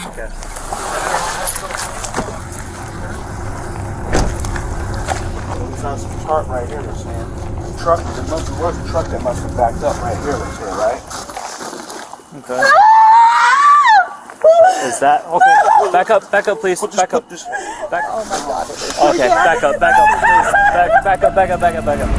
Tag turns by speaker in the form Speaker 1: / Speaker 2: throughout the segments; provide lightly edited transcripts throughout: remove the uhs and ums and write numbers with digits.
Speaker 1: Okay.
Speaker 2: There's on some chart right here that's saying the truck, there was a truck that must have backed up right here that's here, right?
Speaker 1: Okay. Is that okay? Back up, please. Back up. Back.
Speaker 3: Oh my God.
Speaker 1: Okay, back up, please. Back up.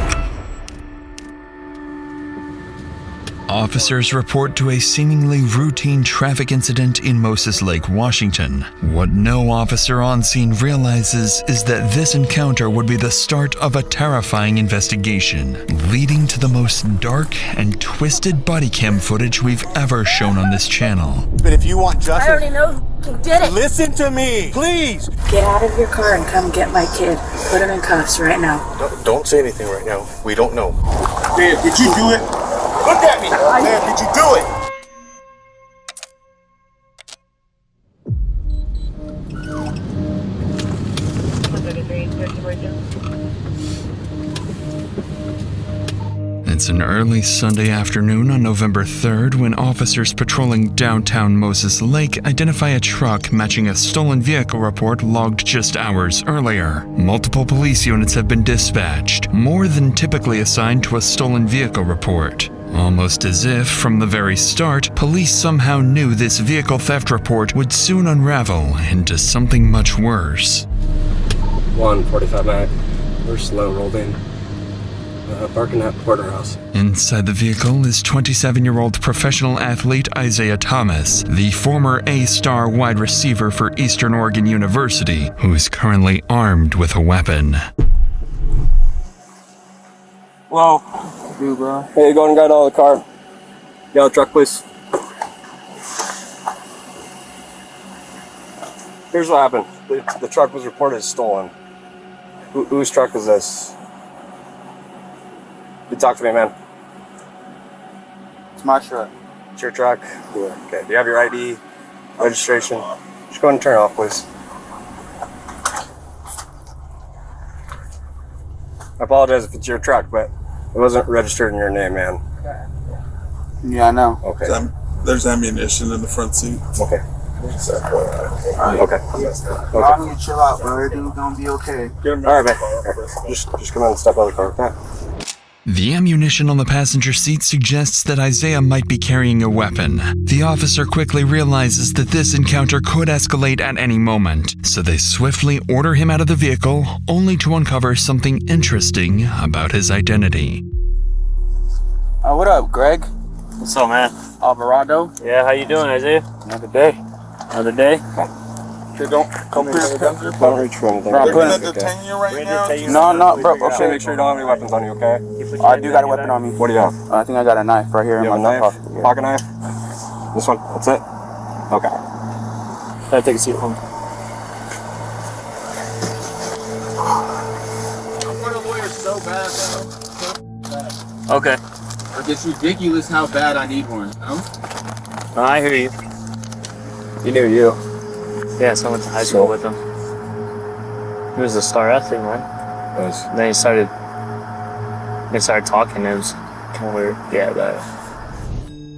Speaker 4: Officers report to a seemingly routine traffic incident in Moses Lake, Washington. What no officer on scene realizes is that this encounter would be the start of a terrifying investigation, leading to the most dark and twisted body cam footage we've ever shown on this channel.
Speaker 2: But if you want justice,
Speaker 3: I already know who did it.
Speaker 2: listen to me, please.
Speaker 5: Get out of your car and come get my kid. Put him in cuffs right now.
Speaker 2: Don't say anything right now. We don't know. Dad, did you do it? Look at me. Dad, did you do it?
Speaker 4: It's an early Sunday afternoon on November 3rd when officers patrolling downtown Moses Lake identify a truck matching a stolen vehicle report logged just hours earlier. Multiple police units have been dispatched, more than typically assigned to a stolen vehicle report. Almost as if, from the very start, police somehow knew this vehicle theft report would soon unravel into something much worse.
Speaker 6: 145 Mac. We're slow rolled in. Parking at Porterhouse.
Speaker 4: Inside the vehicle is 27-year-old professional athlete Isaiah Thomas, the former A-star wide receiver for Eastern Oregon University, who is currently armed with a weapon.
Speaker 6: Whoa.
Speaker 1: Dude, bro.
Speaker 6: Hey, go and get out of the car. Get out of the truck, please. Here's what happened. The truck was reported stolen. Whose truck is this? You talk to me, man.
Speaker 2: It's my truck.
Speaker 6: It's your truck? Yeah. Okay. Do you have your ID, registration? Just go ahead and turn it off, please. I apologize if it's your truck, but it wasn't registered in your name, man.
Speaker 2: Yeah, I know.
Speaker 6: Okay.
Speaker 7: There's ammunition in the front seat.
Speaker 6: Okay.
Speaker 2: Right.
Speaker 6: Okay.
Speaker 2: Y'all need to chill out, bro. Everything's gonna be okay.
Speaker 6: All right, man. Okay. Just come in and step out of the car, okay?
Speaker 4: The ammunition on the passenger seat suggests that Isaiah might be carrying a weapon. The officer quickly realizes that this encounter could escalate at any moment, so they swiftly order him out of the vehicle, only to uncover something interesting about his identity.
Speaker 2: What up, Greg?
Speaker 1: What's up, man?
Speaker 2: Alvarado?
Speaker 1: Yeah, how you doing, Isaiah?
Speaker 2: Another day.
Speaker 1: Another day?
Speaker 2: Don't come here.
Speaker 6: Don't reach for anything.
Speaker 7: They're gonna detain you right now?
Speaker 2: No, bro.
Speaker 6: Okay,
Speaker 2: Okay.
Speaker 6: make sure you don't have any weapons on you, okay?
Speaker 2: I do got a weapon on me.
Speaker 6: What do you have?
Speaker 2: I think I got a knife right here
Speaker 6: You
Speaker 2: in
Speaker 6: have a
Speaker 2: my
Speaker 6: knife?
Speaker 2: pocket.
Speaker 6: Pocket knife? This one? That's it? Okay.
Speaker 1: Can I take a seat home?
Speaker 8: I'm for the lawyer so bad, bro.
Speaker 1: Okay.
Speaker 8: Like, it's ridiculous how bad I need one, no?
Speaker 1: I hear you.
Speaker 6: You knew you.
Speaker 1: Yeah, so I went to high school with him. He was a star athlete, man.
Speaker 6: Nice.
Speaker 1: And then they started talking. It was kind of weird. Yeah, but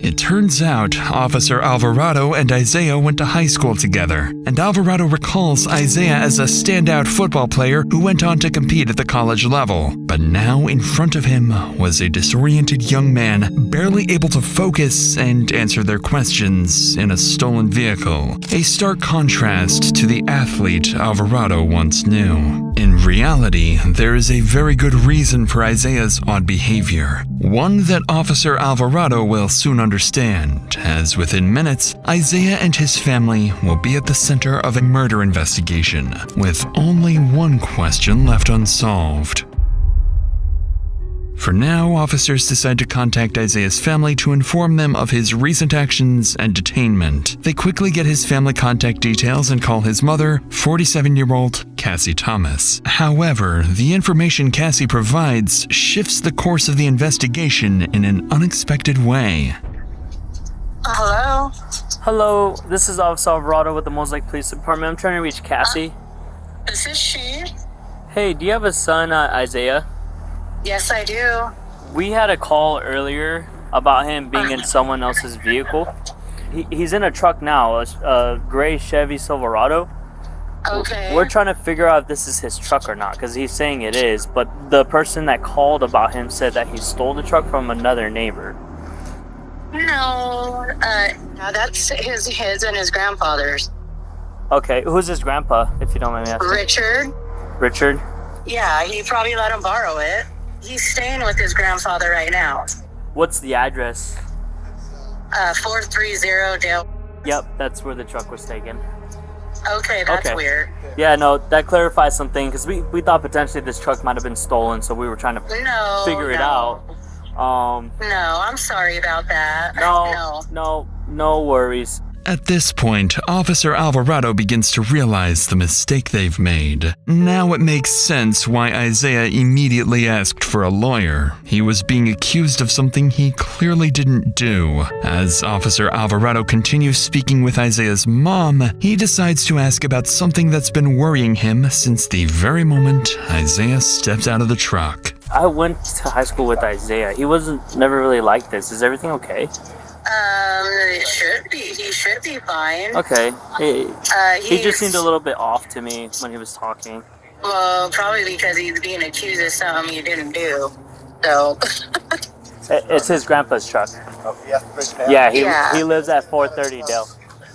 Speaker 4: It turns out Officer Alvarado and Isaiah went to high school together, and Alvarado recalls Isaiah as a standout football player who went on to compete at the college level. But now in front of him was a disoriented young man, barely able to focus and answer their questions in a stolen vehicle. A stark contrast to the athlete Alvarado once knew. In reality, there is a very good reason for Isaiah's odd behavior. One that Officer Alvarado will soon understand, as within minutes, Isaiah and his family will be at the center of a murder investigation, with only one question left unsolved. For now, officers decide to contact Isaiah's family to inform them of his recent actions and detainment. They quickly get his family contact details and call his mother, 47-year-old Cassie Thomas. However, the information Cassie provides shifts the course of the investigation in an unexpected way.
Speaker 5: Hello?
Speaker 1: hello, this is Officer Alvarado with the Moses Lake Police Department. I'm trying to reach Cassie.
Speaker 5: This is she.
Speaker 1: Hey, do you have a son, Isaiah?
Speaker 5: Yes, I do.
Speaker 1: We had a call earlier about him being in someone else's vehicle. he's in a truck now, a gray Chevy Silverado.
Speaker 5: Okay.
Speaker 1: We're trying to figure out if this is his truck or not, because he's saying it is, but the person that called about him said that he stole the truck from another neighbor.
Speaker 5: No, no, that's his and his grandfather's.
Speaker 1: Okay, who's his grandpa, if you don't mind me asking?
Speaker 5: Richard?
Speaker 1: Richard?
Speaker 5: Yeah, he probably let him borrow it. He's staying with his grandfather right now.
Speaker 1: What's the address?
Speaker 5: 430 Dale.
Speaker 1: Yep, that's where the truck was taken.
Speaker 5: Okay, that's weird.
Speaker 1: Yeah, no, that clarifies something, because we thought potentially this truck might have been stolen, so we were trying to figure it out.
Speaker 5: No, I'm sorry about that.
Speaker 1: No worries.
Speaker 4: At this point, Officer Alvarado begins to realize the mistake they've made. Now it makes sense why Isaiah immediately asked for a lawyer. He was being accused of something he clearly didn't do. As Officer Alvarado continues speaking with Isaiah's mom, he decides to ask about something that's been worrying him since the very moment Isaiah steps out of the truck.
Speaker 1: I went to high school with Isaiah. He wasn't never really like this. Is everything okay?
Speaker 5: It should be. He should be fine.
Speaker 1: Okay. He just seemed a little bit off to me when he was talking.
Speaker 5: Well, probably because he's being accused of something he didn't do. So.
Speaker 1: It's his grandpa's truck. Yeah, he lives at 430 Dale.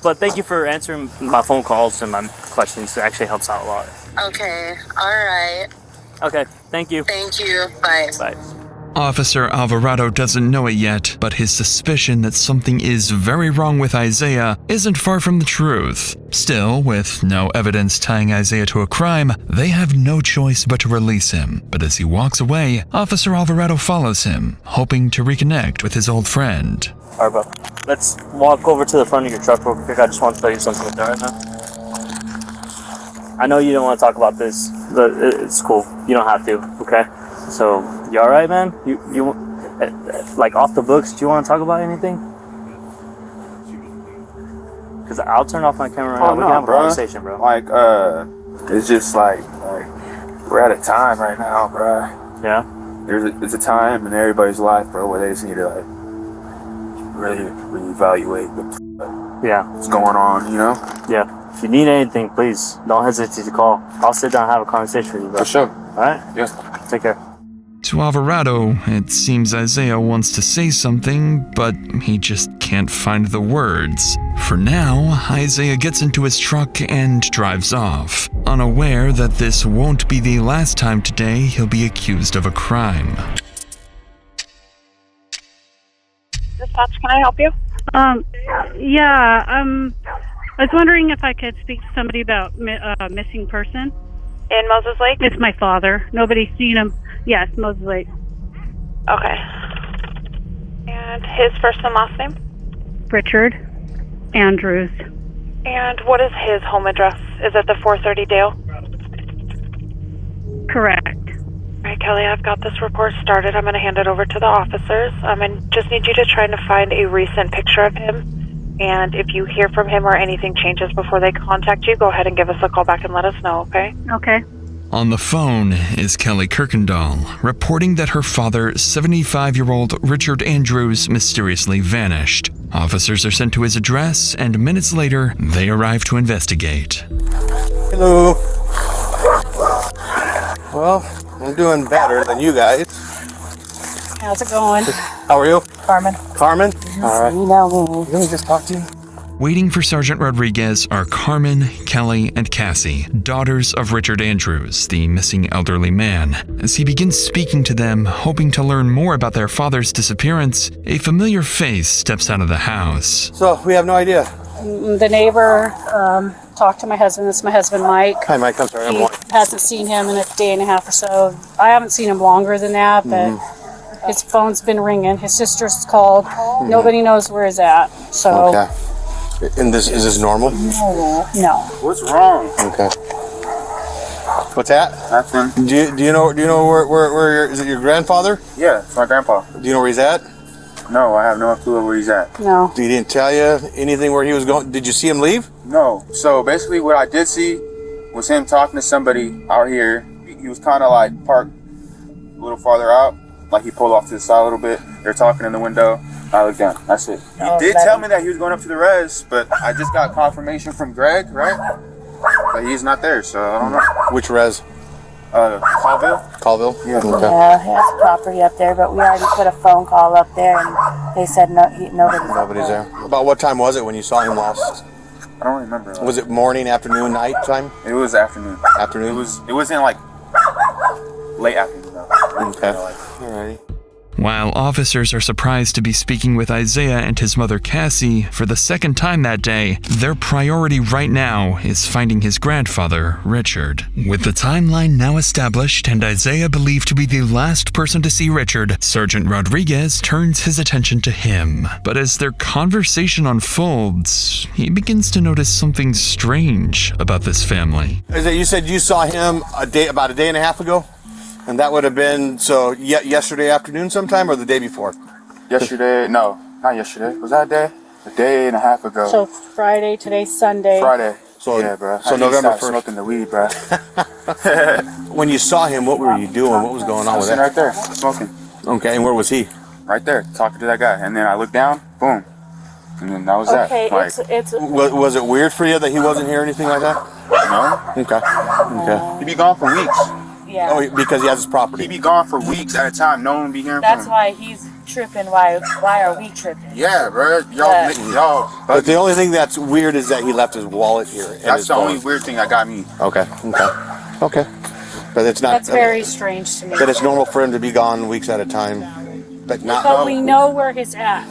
Speaker 1: But thank you for answering my phone calls and my questions. It actually helps out a lot.
Speaker 5: Okay. All right.
Speaker 1: Okay. Thank you.
Speaker 5: Thank you. Bye.
Speaker 1: Bye.
Speaker 4: Officer Alvarado doesn't know it yet, but his suspicion that something is very wrong with Isaiah isn't far from the truth. Still, with no evidence tying Isaiah to a crime, they have no choice but to release him. But as he walks away, Officer Alvarado follows him, hoping to reconnect with his old friend.
Speaker 1: Alright, bro. Let's walk over to the front of your truck real quick. I just want to tell you something with that right now. I know you don't want to talk about this, but it's cool. You don't have to, okay? So, you alright, man? You like off the books, do you want to talk about anything? Because I'll turn off my camera right now. We can have a conversation, bro.
Speaker 2: Like, it's just like we're at a time right now, bro.
Speaker 1: Yeah?
Speaker 2: It's a time in everybody's life, bro, where they just need to, like, really reevaluate what's going on, you know?
Speaker 1: Yeah. If you need anything, please don't hesitate to call. I'll sit down and have a conversation with you, bro.
Speaker 2: For sure.
Speaker 1: Alright?
Speaker 2: Yeah.
Speaker 1: Take care.
Speaker 4: To Alvarado, it seems Isaiah wants to say something, but he just can't find the words. For now, Isaiah gets into his truck and drives off, unaware that this won't be the last time today he'll be accused of a crime.
Speaker 3: Dispatch, can I help you?
Speaker 9: Yeah, I was wondering if I could speak to somebody about missing person.
Speaker 3: In Moses Lake?
Speaker 9: It's my father. Nobody's seen him. Yes, Moses Lake.
Speaker 3: Okay. And his first and last name?
Speaker 9: Richard Andrews.
Speaker 3: And what is his home address? Is it the 430 Dale?
Speaker 9: Correct.
Speaker 3: All right, Kelly, I've got this report started. I'm going to hand it over to the officers. I just need you to try to find a recent picture of him. And if you hear from him or anything changes before they contact you, go ahead and give us a call back and let us know, okay?
Speaker 9: Okay.
Speaker 4: On the phone is Kelly Kirkendall, reporting that her father, 75-year-old Richard Andrews, mysteriously vanished. Officers are sent to his address, and minutes later, they arrive to investigate.
Speaker 2: Hello. Well, I'm doing better than you guys.
Speaker 5: How's it going?
Speaker 2: How are you?
Speaker 5: Carmen.
Speaker 2: Carmen? All right.
Speaker 5: You know me.
Speaker 2: Let me just talk to you.
Speaker 4: Waiting for Sergeant Rodriguez are Carmen, Kelly, and Cassie, daughters of Richard Andrews, the missing elderly man. As he begins speaking to them, hoping to learn more about their father's disappearance, a familiar face steps out of the house.
Speaker 2: So, we have no idea.
Speaker 5: The neighbor talked to my husband. It's my husband, Mike.
Speaker 2: Hi, Mike. I'm sorry.
Speaker 5: He hasn't seen him in a day and a half or so. I haven't seen him longer than that, but his phone's been ringing. His sister's called. Nobody knows where he's at. So.
Speaker 2: Okay. And is this normal?
Speaker 5: No.
Speaker 8: What's wrong?
Speaker 2: Okay. What's that?
Speaker 8: Nothing.
Speaker 2: Do you know where is it your grandfather?
Speaker 8: Yeah, it's my grandpa.
Speaker 2: Do you know where he's at?
Speaker 8: No, I have no clue where he's at.
Speaker 5: No.
Speaker 2: He didn't tell you anything where he was going? Did you see him leave?
Speaker 8: No. So basically what I did see was him talking to somebody out here. He was kind of like parked a little farther out.
Speaker 2: like he pulled off to the side a little bit. They're talking in the window. I looked down. That's it. He did tell me that he was going up to the res, but I just got confirmation from Greg, right? But he's not there, so I don't know.
Speaker 10: Which res?
Speaker 2: Colville.
Speaker 10: Yeah. Okay.
Speaker 11: Yeah, he has property up there, but we already put a phone call up there, and they said nobody's
Speaker 10: there. About what time was it when you saw him last?
Speaker 2: I don't remember.
Speaker 10: Was it morning, afternoon, night time?
Speaker 2: It was afternoon.
Speaker 10: Afternoon?
Speaker 2: It wasn't like late afternoon though.
Speaker 10: Okay. Alrighty.
Speaker 4: While officers are surprised to be speaking with Isaiah and his mother Cassie for the second time that day, their priority right now is finding his grandfather, Richard. With the timeline now established and Isaiah believed to be the last person to see Richard, Sergeant Rodriguez turns his attention to him. But as their conversation unfolds, he begins to notice something strange about this family.
Speaker 10: Isaiah, you said you saw him about a day and a half ago? And that would have been, yesterday afternoon sometime or the day before?
Speaker 2: Yesterday, no, not yesterday. Was that a day? A day and a half ago.
Speaker 5: So Friday, today's Sunday.
Speaker 2: Friday.
Speaker 10: So,
Speaker 2: yeah, bro.
Speaker 10: So November 1st.
Speaker 2: Smoking the weed, bro.
Speaker 10: When you saw him, what were you doing? What was going on with that?
Speaker 2: Right there, smoking.
Speaker 10: Okay, and where was he?
Speaker 2: Right there, talking to that guy. And then I looked down, boom. And then that was that.
Speaker 5: Okay,
Speaker 10: Was it weird for you that he wasn't here or anything like that?
Speaker 2: No.
Speaker 10: Okay.
Speaker 2: He'd be gone for weeks.
Speaker 11: Yeah.
Speaker 10: Oh, because he has his property.
Speaker 2: He'd be gone for weeks at a time. No one would be hearing
Speaker 11: That's
Speaker 2: from him.
Speaker 11: why he's tripping. Why are we tripping?
Speaker 2: Yeah, bro. Y'all.
Speaker 10: But the only thing that's weird is that he left his wallet here.
Speaker 2: That's the only weird thing that got me.
Speaker 10: Okay. But it's not.
Speaker 5: That's very strange to me.
Speaker 10: But it's normal for him to be gone weeks at a time. But not.
Speaker 5: But we know where he's at.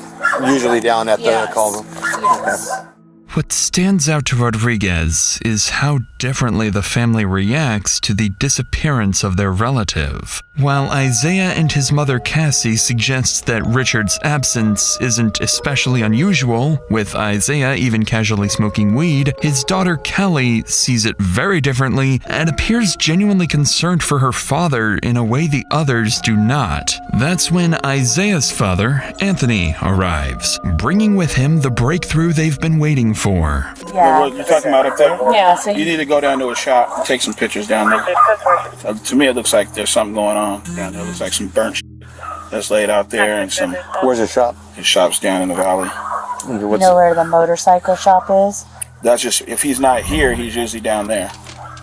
Speaker 10: Usually down at the Colville.
Speaker 5: Yes.
Speaker 10: Okay.
Speaker 4: What stands out to Rodriguez is how differently the family reacts to the disappearance of their relative. While Isaiah and his mother Cassie suggest that Richard's absence isn't especially unusual, with Isaiah even casually smoking weed, his daughter Kelly sees it very differently and appears genuinely concerned for her father in a way the others do not. That's when Isaiah's father, Anthony, arrives, bringing with him the breakthrough they've been waiting for.
Speaker 11: Yeah.
Speaker 8: What you're talking about up there?
Speaker 11: Yeah. So
Speaker 8: You need to go down to a shop and take some pictures down there. To me, it looks like there's something going on down there. It looks like some burnt that's laid out there and some.
Speaker 10: Where's his shop?
Speaker 8: His shop's down in the valley.
Speaker 11: you know where the motorcycle shop is?
Speaker 8: That's just, if he's not here, he's usually down there.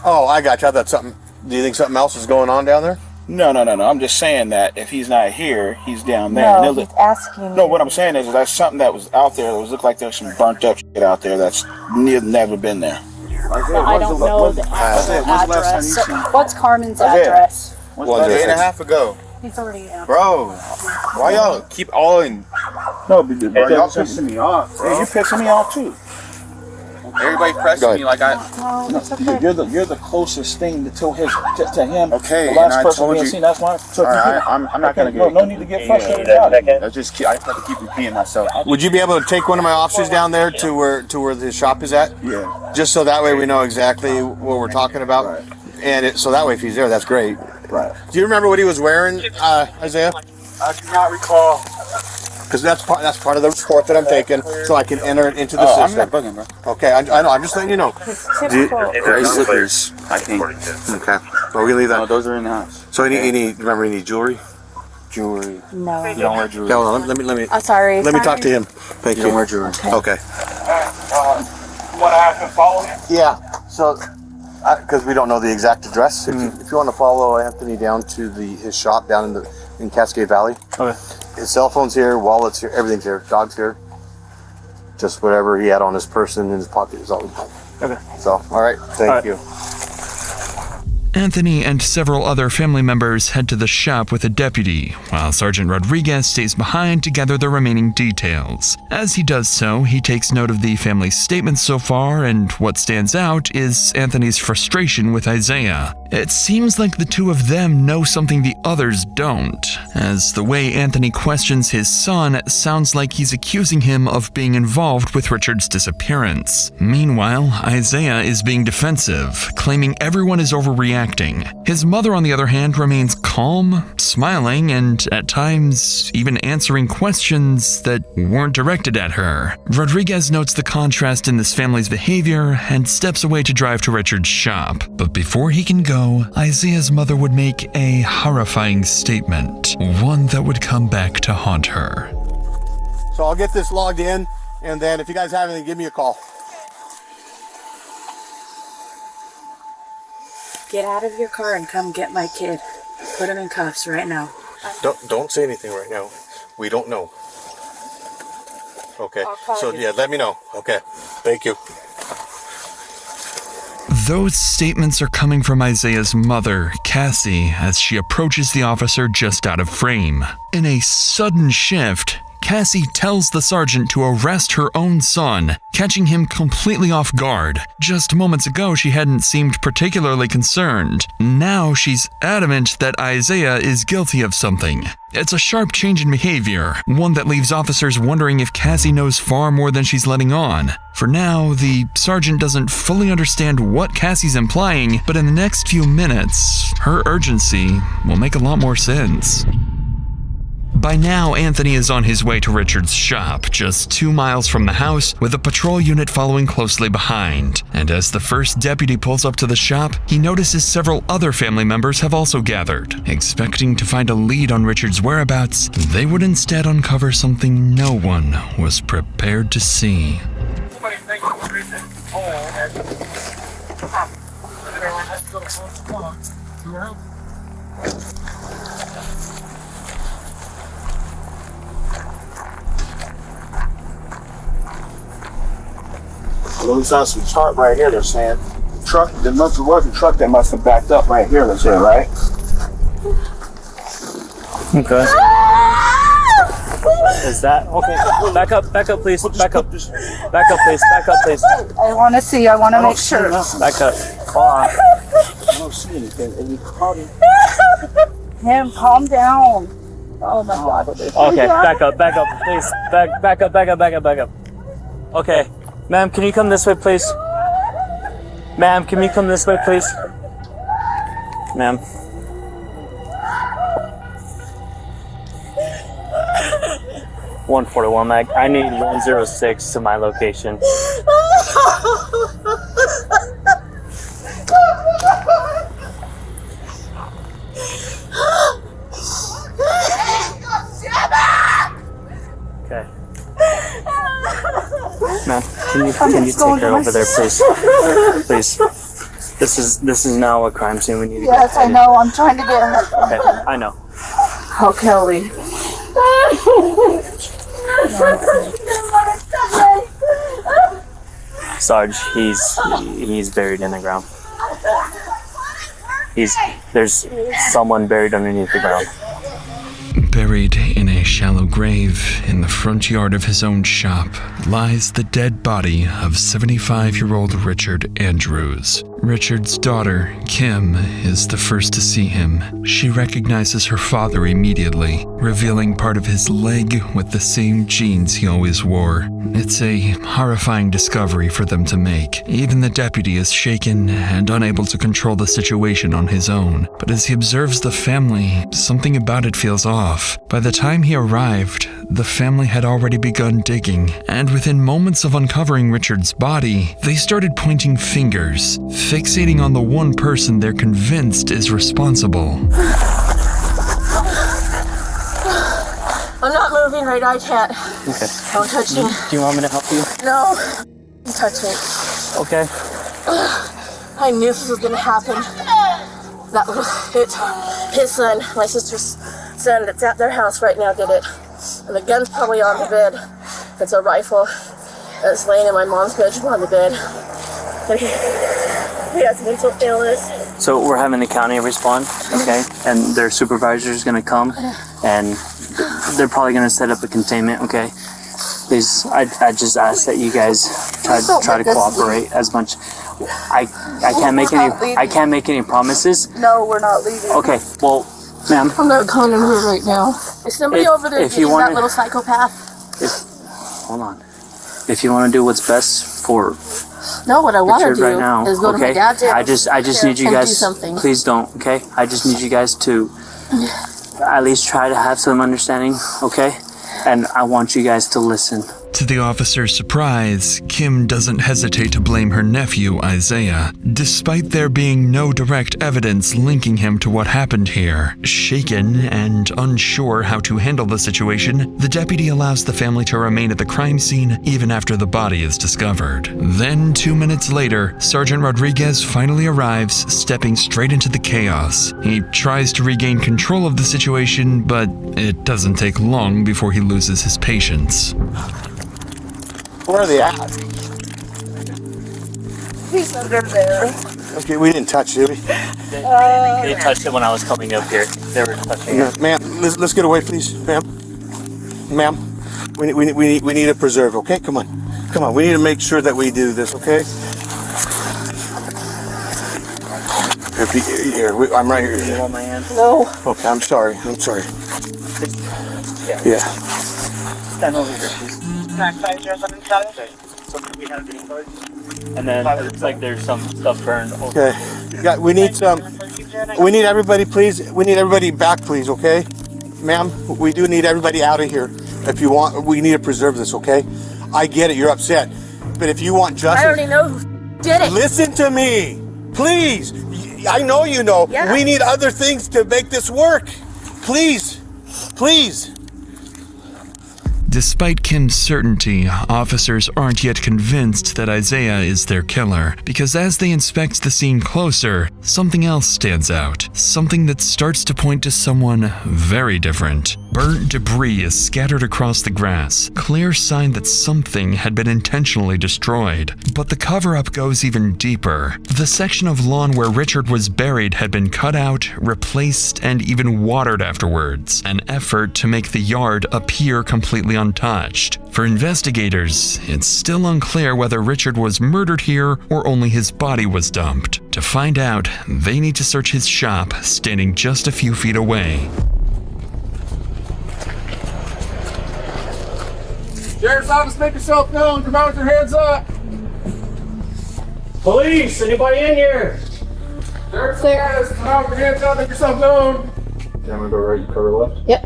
Speaker 10: Oh, I got you. I thought something. Do you think something else is going on down there?
Speaker 8: No. I'm just saying that if he's not here, he's down there.
Speaker 11: No, he's asking.
Speaker 8: No, what I'm saying is that's something that was out there that was looked like there's some burnt up shit out there that's never been there.
Speaker 5: I don't know the address. What's Carmen's address?
Speaker 2: A day and a half ago.
Speaker 5: He's already out.
Speaker 2: Bro, why y'all keep all in?
Speaker 8: No, bro, y'all pissing me off. Hey, you're pissing me off too.
Speaker 2: Everybody pressing me like I.
Speaker 5: No, it's okay.
Speaker 8: You're the closest thing to him.
Speaker 2: Okay,
Speaker 8: the last
Speaker 2: and I
Speaker 8: person
Speaker 2: told
Speaker 8: we
Speaker 2: you.
Speaker 8: seen. That's why. So
Speaker 2: All right, I'm not gonna get.
Speaker 8: No need to get frustrated about it.
Speaker 2: I just have to keep repeating myself.
Speaker 10: Would you be able to take one of my officers down there to where his shop is at?
Speaker 8: Yeah.
Speaker 10: Just so that way we know exactly what we're talking about.
Speaker 8: Right.
Speaker 10: And so that way if he's there, that's great.
Speaker 8: Right.
Speaker 10: Do you remember what he was wearing, Isaiah?
Speaker 8: I do not recall.
Speaker 10: Because that's part of the report that I'm taking, so I can enter it into the system.
Speaker 2: I'm not bugging, bro.
Speaker 10: Okay, I know. I'm just letting you know.
Speaker 2: Gray slippers, I think.
Speaker 10: Okay, well we leave that.
Speaker 2: No, those are in the house.
Speaker 10: So remember any jewelry?
Speaker 2: Jewelry.
Speaker 11: No.
Speaker 2: You don't wear jewelry.
Speaker 10: No, let me.
Speaker 11: I'm sorry.
Speaker 10: Let me talk to him. Thank you.
Speaker 2: You don't wear jewelry.
Speaker 10: Okay.
Speaker 8: You want to have him follow him?
Speaker 10: Yeah. So, because we don't know the exact address, if you want to follow Anthony down to his shop down in Cascade Valley. Okay. His cell phone's here, wallet's here, everything's here, dog's here. Just whatever he had on his person in his pocket is all we have. Okay. So, all right. Thank you.
Speaker 4: Anthony and several other family members head to the shop with a deputy, while Sergeant Rodriguez stays behind to gather the remaining details. As he does so, he takes note of the family's statements so far, and what stands out is Anthony's frustration with Isaiah. It seems like the two of them know something the others don't, as the way Anthony questions his son sounds like he's accusing him of being involved with Richard's disappearance. Meanwhile, Isaiah is being defensive, claiming everyone is overreacting reacting. His mother, on the other hand, remains calm, smiling, and at times even answering questions that weren't directed at her. Rodriguez notes the contrast in this family's behavior and steps away to drive to Richard's shop. But before he can go, Isaiah's mother would make a horrifying statement, one that would come back to haunt her.
Speaker 10: So I'll get this logged in, and then if you guys have anything, give me a call.
Speaker 11: Get out of your car and come get my kid. Put him in cuffs right now.
Speaker 10: Don't say anything right now. We don't know. Okay. So yeah, let me know. Okay. Thank you.
Speaker 4: Those statements are coming from Isaiah's mother, Cassie, as she approaches the officer just out of frame. In a sudden shift, Cassie tells the sergeant to arrest her own son, catching him completely off guard. Just moments ago, she hadn't seemed particularly concerned. Now she's adamant that Isaiah is guilty of something. It's a sharp change in behavior, one that leaves officers wondering if Cassie knows far more than she's letting on. For now, the sergeant doesn't fully understand what Cassie's implying, but in the next few minutes, her urgency will make a lot more sense. By now, Anthony is on his way to Richard's shop, just 2 miles from the house, with a patrol unit following closely behind. And as the first deputy pulls up to the shop, he notices several other family members have also gathered. Expecting to find a lead on Richard's whereabouts, they would instead uncover something no one was prepared to see.
Speaker 8: Lose on some chart right here, they're saying. Truck, there must have was a truck that must have backed up right here, they're saying, right?
Speaker 1: Okay. Is that okay? Back up, please. Back up, please. Back up, please.
Speaker 11: I want to see. I want to make sure.
Speaker 1: Back up. Hold on.
Speaker 8: I don't see anything.
Speaker 11: Him, calm down. Oh my God.
Speaker 1: Okay, back up, please. Back up. Okay. Ma'am, can you come this way, please? Ma'am, can you come this way, please? Ma'am. .141 mag. I need 106 to my location. Okay. Ma'am, can you take her over there, please? Please. This is now a crime scene. We need to get
Speaker 11: Yes, I know. I'm trying to get her.
Speaker 1: Okay, I know.
Speaker 11: Oh, Kelly.
Speaker 1: Sarge, he's buried in the ground. There's someone buried underneath the ground.
Speaker 4: Buried in a shallow grave in the front yard of his own shop lies the dead body of 75-year-old Richard Andrews. Richard's daughter, Kim, is the first to see him. She recognizes her father immediately, revealing part of his leg with the same jeans he always wore. It's a horrifying discovery for them to make. Even the deputy is shaken and unable to control the situation on his own. But as he observes the family, something about it feels off. By the time he arrived, the family had already begun digging, and within moments of uncovering Richard's body, they started pointing fingers, fixating on the one person they're convinced is responsible.
Speaker 11: I'm not moving right now. I can't.
Speaker 1: Okay.
Speaker 11: Don't touch me.
Speaker 1: Do you want me to help you?
Speaker 11: No. Don't touch me.
Speaker 1: Okay.
Speaker 11: I knew this was going to happen. That was it. His son, my sister's son that's at their house right now, did it. And the gun's probably on the bed. It's a rifle that's laying in my mom's bedroom on the bed. He has mental illness.
Speaker 1: So we're having the county respond, okay? And their supervisor is going to come, and they're probably going to set up a containment, okay? Please, I just ask that you guys try to cooperate as much. I can't make any promises.
Speaker 11: No, we're not leaving.
Speaker 1: Okay, well, ma'am.
Speaker 11: I'm not calling him here right now. Is somebody over there getting that little psychopath?
Speaker 1: Hold on. If you want to do what's best for
Speaker 11: No, what I want to
Speaker 1: Richard
Speaker 11: do
Speaker 1: right now.
Speaker 11: is go to my
Speaker 1: Okay?
Speaker 11: dad's house.
Speaker 1: I just need you
Speaker 11: and
Speaker 1: guys.
Speaker 11: do something.
Speaker 1: Please don't. Okay? I just need you guys to at least try to have some understanding. Okay? And I want you guys to listen.
Speaker 4: To the officer's surprise, Kim doesn't hesitate to blame her nephew, Isaiah, despite there being no direct evidence linking him to what happened here. Shaken and unsure how to handle the situation, the deputy allows the family to remain at the crime scene even after the body is discovered. Then, 2 minutes later, Sergeant Rodriguez finally arrives, stepping straight into the chaos. He tries to regain control of the situation, but it doesn't take long before he loses his patience.
Speaker 10: Where are they at?
Speaker 11: He's under there.
Speaker 10: Okay, we didn't touch it, did we?
Speaker 1: They touched it when I was coming up here. They were touching it.
Speaker 10: Ma'am, let's get away, please, ma'am. Ma'am, we need a preserve, okay? Come on. We need to make sure that we do this, okay? I'm right here.
Speaker 1: You want my hand?
Speaker 11: No.
Speaker 10: Okay, I'm sorry. Yeah.
Speaker 1: Stand over here, please. We have green cards. And then it looks like there's some stuff burned.
Speaker 10: Okay. Yeah, we need everybody, please. We need everybody back, please, okay? Ma'am, we do need everybody out of here. If you want, we need to preserve this, okay? I get it, you're upset. But if you want justice...
Speaker 11: I already know who did it.
Speaker 10: Listen to me, please. I know you know.
Speaker 11: Yeah.
Speaker 10: We need other things to make this work. Please.
Speaker 4: Despite Kim's certainty, officers aren't yet convinced that Isaiah is their killer, because as they inspect the scene closer, something else stands out. Something that starts to point to someone very different. Burnt debris is scattered across the grass, clear sign that something had been intentionally destroyed. But the cover-up goes even deeper. The section of lawn where Richard was buried had been cut out, replaced, and even watered afterwards, an effort to make the yard appear completely untouched. For investigators, it's still unclear whether Richard was murdered here or only his body was dumped. To find out, they need to search his shop, standing just a few feet away.
Speaker 2: Sheriff's office, make yourself known. Come out with your hands up.
Speaker 6: Police, anybody in here?
Speaker 2: Sheriff's office, come out with your hands up. Make yourself known.
Speaker 10: I'm gonna go right, you cover left?
Speaker 11: Yep.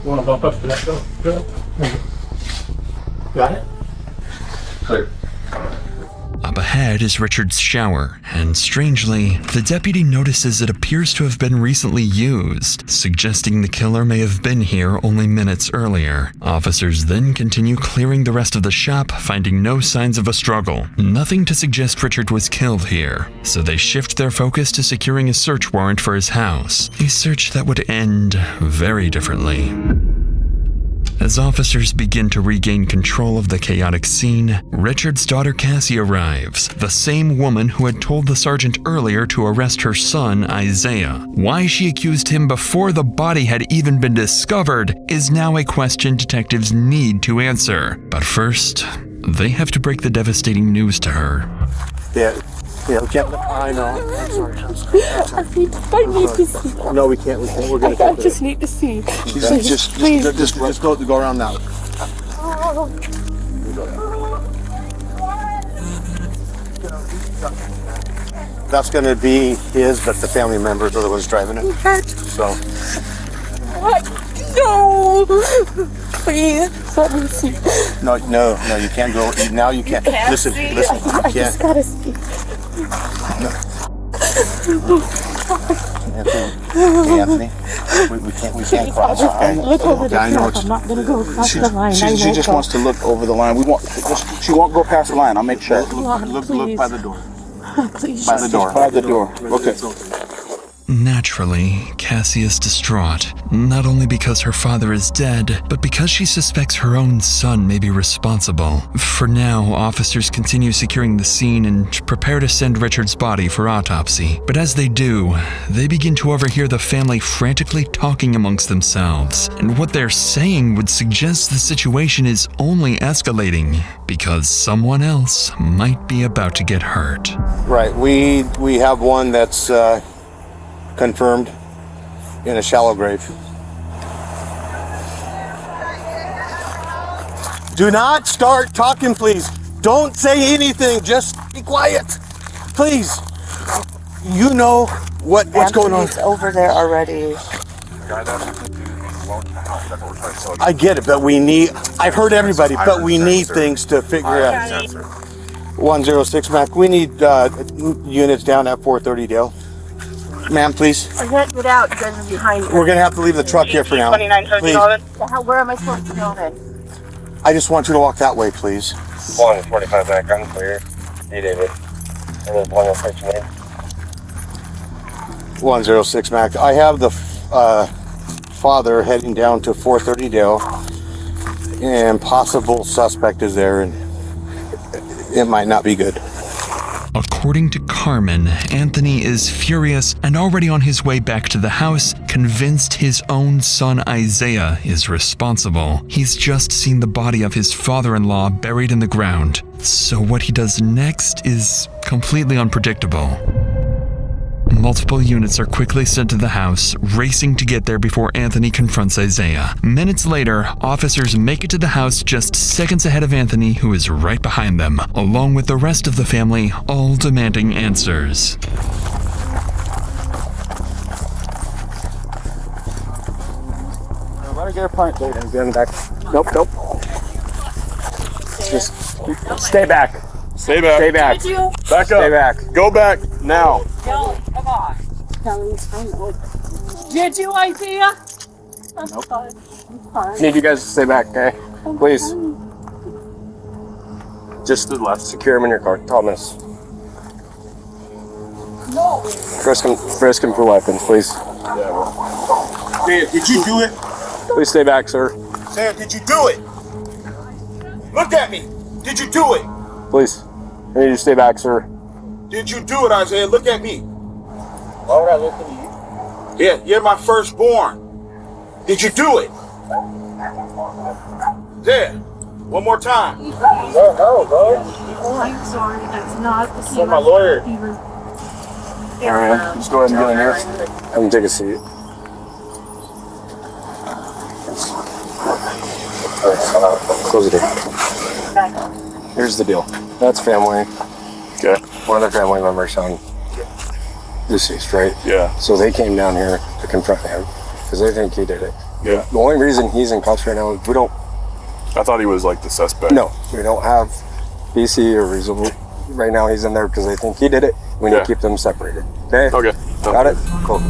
Speaker 6: You want to bump up to that door?
Speaker 10: Got it? Clear.
Speaker 4: Up ahead is Richard's shower, and strangely, the deputy notices it appears to have been recently used, suggesting the killer may have been here only minutes earlier. Officers then continue clearing the rest of the shop, finding no signs of a struggle. Nothing to suggest Richard was killed here, so they shift their focus to securing a search warrant for his house, a search that would end very differently. As officers begin to regain control of the chaotic scene, Richard's daughter Cassie arrives, the same woman who had told the sergeant earlier to arrest her son, Isaiah. Why she accused him before the body had even been discovered is now a question detectives need to answer. But first, they have to break the devastating news to her.
Speaker 10: Yeah, we can't. I know. I'm sorry.
Speaker 11: I need to see.
Speaker 10: No, we can't. We're gonna.
Speaker 11: I just need to see.
Speaker 10: Just go around now. That's gonna be his, but the family members are the ones driving it. So.
Speaker 11: No. Please, let me see.
Speaker 10: No, you can't go. Now you can't. Listen, you
Speaker 11: I just
Speaker 10: can't.
Speaker 11: gotta see.
Speaker 10: Anthony, we can't cross.
Speaker 11: Look over the
Speaker 10: I know
Speaker 11: I'm not gonna go across the line.
Speaker 8: She just wants to look over the line. She won't go past the line. I'll make sure.
Speaker 10: Look by the door.
Speaker 11: Please.
Speaker 10: By the door.
Speaker 8: By the door. Okay.
Speaker 4: Naturally, Cassie is distraught, not only because her father is dead, but because she suspects her own son may be responsible. For now, officers continue securing the scene and prepare to send Richard's body for autopsy. But as they do, they begin to overhear the family frantically talking amongst themselves, and what they're saying would suggest the situation is only escalating, because someone else might be about to get hurt.
Speaker 10: Right, we have one that's confirmed in a shallow grave. Do not start talking, please. Don't say anything. Just be quiet, please. You know what's going on.
Speaker 11: Anthony's over there already.
Speaker 10: I get it, but I've heard everybody, but we need things to figure out. 106 Mac, we need units down at 430 Dale. Ma'am, please.
Speaker 11: I can't get out. You guys are behind me.
Speaker 10: We're gonna have to leave the truck here for now. Please.
Speaker 11: Where am I supposed to go then?
Speaker 10: I just want you to walk that way, please.
Speaker 6: 145 Mac, I'm clear. Hey, David. And there's 106 Mac.
Speaker 10: 106 Mac. I have the father heading down to 430 Dale, and possible suspect is there, and it might not be good.
Speaker 4: According to Carmen, Anthony is furious and already on his way back to the house, convinced his own son Isaiah is responsible. He's just seen the body of his father-in-law buried in the ground. So what he does next is completely unpredictable. Multiple units are quickly sent to the house, racing to get there before Anthony confronts Isaiah. Minutes later, officers make it to the house just seconds ahead of Anthony, who is right behind them, along with the rest of the family, all demanding answers.
Speaker 6: Let her get her point, David. Get him back. Nope. Just stay back.
Speaker 7: Stay back.
Speaker 6: Stay back.
Speaker 7: Back up.
Speaker 6: Stay back.
Speaker 7: Go back now.
Speaker 5: No, come on. Did you, Isaiah?
Speaker 6: Nope. Need you guys to stay back, okay? Please. Just to the left. Secure him in your car. Thomas.
Speaker 5: No.
Speaker 6: Frisk him for weapons, please.
Speaker 7: Sam, did you do it?
Speaker 6: Please stay back, sir.
Speaker 7: Sam, did you do it? Look at me. Did you do it?
Speaker 6: Please. I need you to stay back, sir.
Speaker 7: Did you do it, Isaiah? Look at me.
Speaker 6: Why would I look at you?
Speaker 7: Yeah, you're my firstborn. Did you do it? There. One more time.
Speaker 6: No, bro.
Speaker 11: Oh, I'm sorry. That's not the
Speaker 6: That's my lawyer. Alright, just go ahead and get in here. Have him take a seat. Close the door. Here's the deal. That's family.
Speaker 7: Okay.
Speaker 6: One of their family members on deceased, right?
Speaker 7: Yeah.
Speaker 6: So they came down here to confront him because they think he did it.
Speaker 7: Yeah.
Speaker 6: The only reason he's in cuffs right now is we don't.
Speaker 7: I thought he was like the suspect.
Speaker 6: No, we don't have BC or reasonable. Right now he's in there because they think he did it. We need to keep them separated. Okay?
Speaker 7: Okay.
Speaker 6: Got it? Cool.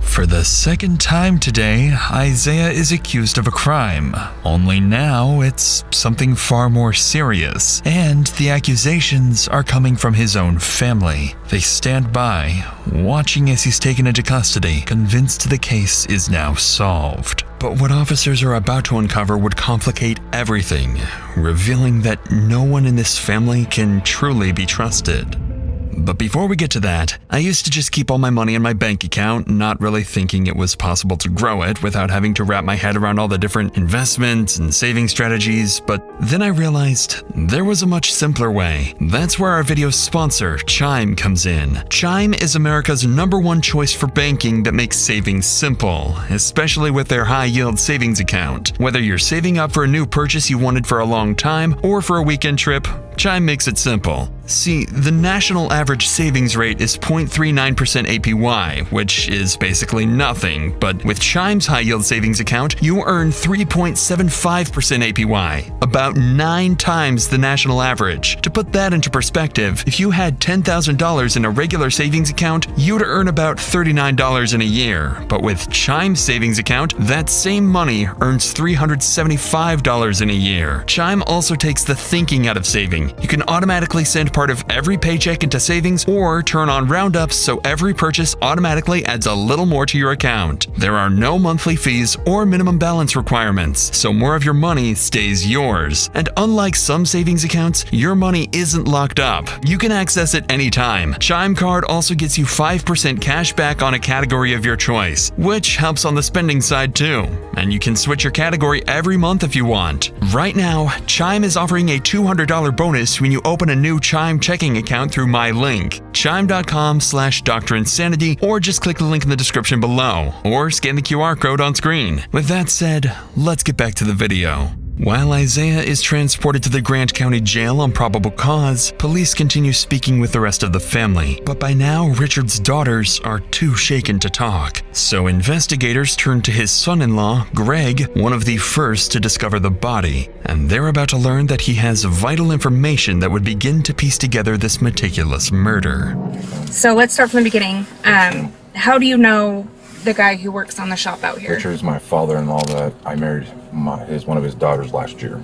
Speaker 4: For the second time today, Isaiah is accused of a crime. Only now it's something far more serious, and the accusations are coming from his own family. They stand by, watching as he's taken into custody, convinced the case is now solved. But what officers are about to uncover would complicate everything, revealing that no one in this family can truly be trusted. But before we get to that, I used to just keep all my money in my bank account, not really thinking it was possible to grow it without having to wrap my head around all the different investments and saving strategies, but then I realized there was a much simpler way. That's where our video sponsor, Chime, comes in. Chime is America's #1 choice for banking that makes savings simple, especially with their high-yield savings account. Whether you're saving up for a new purchase you wanted for a long time or for a weekend trip, Chime makes it simple. See, the national average savings rate is 0.39% APY, which is basically nothing, but with Chime's high-yield savings account, you earn 3.75% APY, about 9 times the national average. To put that into perspective, if you had $10,000 in a regular savings account, you'd earn about $39 in a year, but with Chime's savings account, that same money earns $375 in a year. Chime also takes the thinking out of saving. You can automatically send part of every paycheck into savings or turn on roundups so every purchase automatically adds a little more to your account. There are no monthly fees or minimum balance requirements, so more of your money stays yours. And unlike some savings accounts, your money isn't locked up. You can access it anytime. Chime Card also gets you 5% cash back on a category of your choice, which helps on the spending side too. And you can switch your category every month if you want. Right now, Chime is offering a $200 bonus when you open a new Chime checking account through my link, chime.com/DrInsanity, or just click the link in the description below, or scan the QR code on screen. With that said, let's get back to the video. While Isaiah is transported to the Grant County Jail on probable cause, police continue speaking with the rest of the family. But by now, Richard's daughters are too shaken to talk. So investigators turn to his son-in-law, Greg, one of the first to discover the body. And they're about to learn that he has vital information that would begin to piece together this meticulous murder.
Speaker 12: So let's start from the beginning. How do you know the guy who works on the shop out here?
Speaker 13: Richard's my father-in-law that I married one of his daughters last year.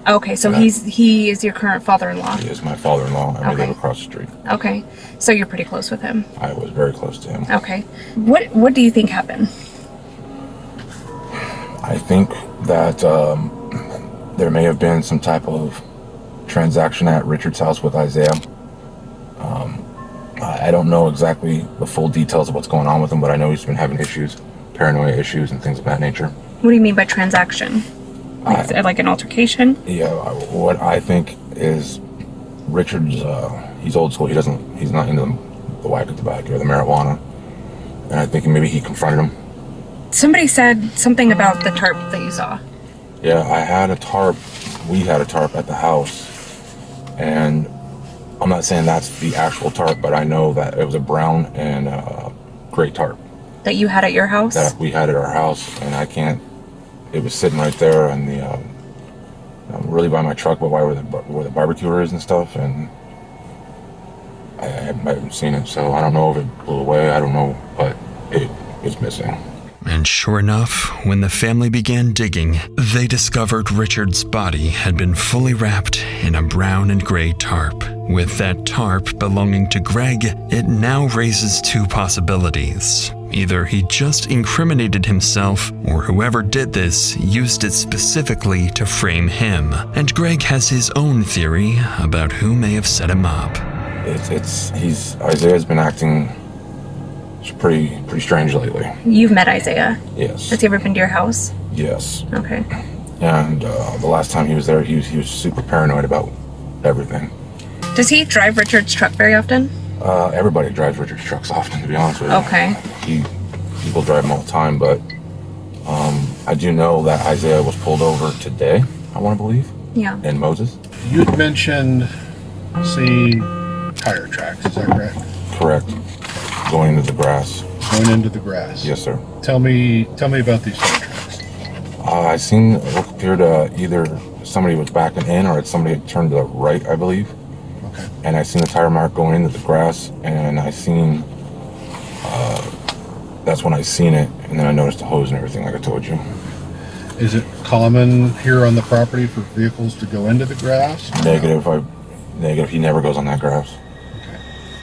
Speaker 12: Okay, so he is your current father-in-law.
Speaker 13: He is my father-in-law, and we live across the street.
Speaker 12: Okay, so you're pretty close with him.
Speaker 13: I was very close to him.
Speaker 12: Okay, what do you think happened?
Speaker 13: I think that there may have been some type of transaction at Richard's house with Isaiah. I don't know exactly the full details of what's going on with him, but I know he's been having issues, paranoia issues, and things of that nature.
Speaker 12: What do you mean by transaction? Like an altercation?
Speaker 13: Yeah, what I think is Richard's, he's old school. He's not into the whack of tobacco or the marijuana. And I think maybe he confronted him.
Speaker 12: Somebody said something about the tarp that you saw.
Speaker 13: Yeah, I had a tarp. We had a tarp at the house. And I'm not saying that's the actual tarp, but I know that it was a brown and gray tarp.
Speaker 12: That you had at your house?
Speaker 13: That we had at our house, and it was sitting right there in the, really by my truck, but where the barbecue is and stuff, and I haven't seen it, so I don't know if it blew away, I don't know, but it was missing.
Speaker 4: And sure enough, when the family began digging, they discovered Richard's body had been fully wrapped in a brown and gray tarp. With that tarp belonging to Greg, it now raises two possibilities. Either he just incriminated himself, or whoever did this used it specifically to frame him. And Greg has his own theory about who may have set him up.
Speaker 13: Isaiah's been acting pretty strange lately.
Speaker 12: You've met Isaiah?
Speaker 13: Yes.
Speaker 12: Has he ever been to your house?
Speaker 13: Yes.
Speaker 12: Okay.
Speaker 13: And the last time he was there, he was super paranoid about everything.
Speaker 12: Does he drive Richard's truck very often?
Speaker 13: Everybody drives Richard's trucks often, to be honest with you.
Speaker 12: Okay.
Speaker 13: People drive them all the time, but I do know that Isaiah was pulled over today, I want to believe.
Speaker 12: Yeah.
Speaker 13: In Moses.
Speaker 14: You had mentioned seeing tire tracks, is that correct?
Speaker 13: Correct. Going into the grass.
Speaker 14: Going into the grass?
Speaker 13: Yes, sir.
Speaker 14: Tell me about these tire tracks.
Speaker 13: I seen what appeared to either somebody was backing in or somebody had turned to the right, I believe.
Speaker 14: Okay.
Speaker 13: And I seen the tire mark going into the grass, and I seen, that's when I seen it, and then I noticed the hose and everything, like I told you.
Speaker 14: Is it common here on the property for vehicles to go into the grass?
Speaker 13: Negative, he never goes on that grass.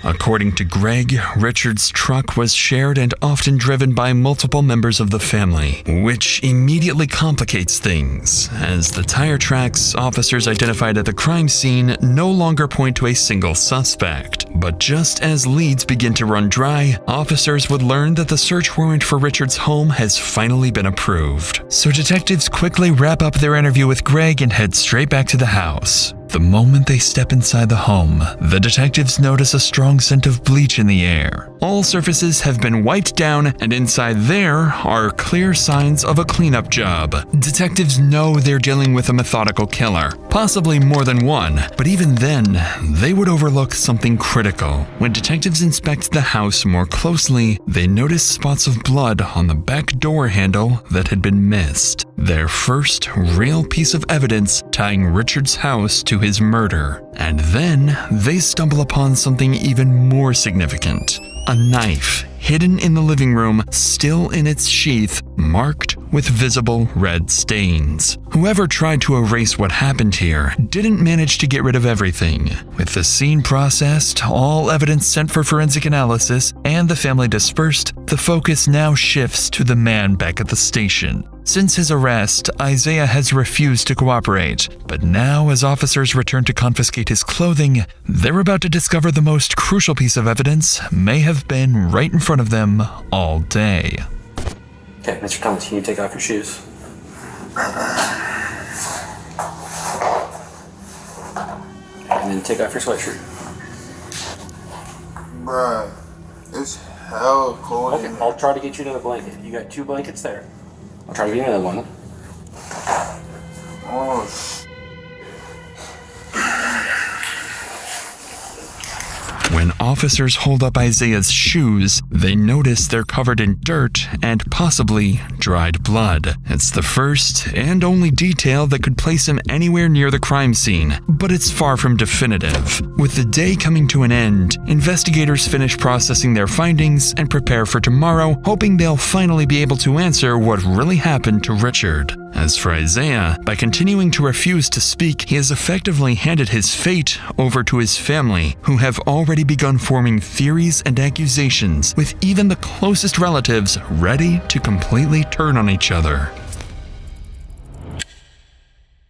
Speaker 4: According to Greg, Richard's truck was shared and often driven by multiple members of the family, which immediately complicates things, as the tire tracks officers identified at the crime scene no longer point to a single suspect. But just as leads begin to run dry, officers would learn that the search warrant for Richard's home has finally been approved. So detectives quickly wrap up their interview with Greg and head straight back to the house. The moment they step inside the home, the detectives notice a strong scent of bleach in the air. All surfaces have been wiped down, and inside there are clear signs of a cleanup job. Detectives know they're dealing with a methodical killer, possibly more than one, but even then, they would overlook something critical. When detectives inspect the house more closely, they notice spots of blood on the back door handle that had been missed. Their first real piece of evidence tying Richard's house to his murder. And then they stumble upon something even more significant. A knife hidden in the living room, still in its sheath, marked with visible red stains. Whoever tried to erase what happened here didn't manage to get rid of everything. With the scene processed, all evidence sent for forensic analysis, and the family dispersed, the focus now shifts to the man back at the station. Since his arrest, Isaiah has refused to cooperate, but now as officers return to confiscate his clothing, they're about to discover the most crucial piece of evidence may have been right in front of them all day.
Speaker 6: Okay, Mr. Thomas, can you take off your shoes? And then take off your sweatshirt.
Speaker 2: Bruh, it's hell cold.
Speaker 6: Okay, I'll try to get you another blanket. You got 2 blankets there. I'll try to get you another one.
Speaker 2: Oh,
Speaker 4: officers hold up Isaiah's shoes, they notice they're covered in dirt and possibly dried blood. It's the first and only detail that could place him anywhere near the crime scene, but it's far from definitive. With the day coming to an end, investigators finish processing their findings and prepare for tomorrow, hoping they'll finally be able to answer what really happened to Richard. As for Isaiah, by continuing to refuse to speak, he has effectively handed his fate over to his family, who have already begun forming theories and accusations, with even the closest relatives ready to completely turn on each other.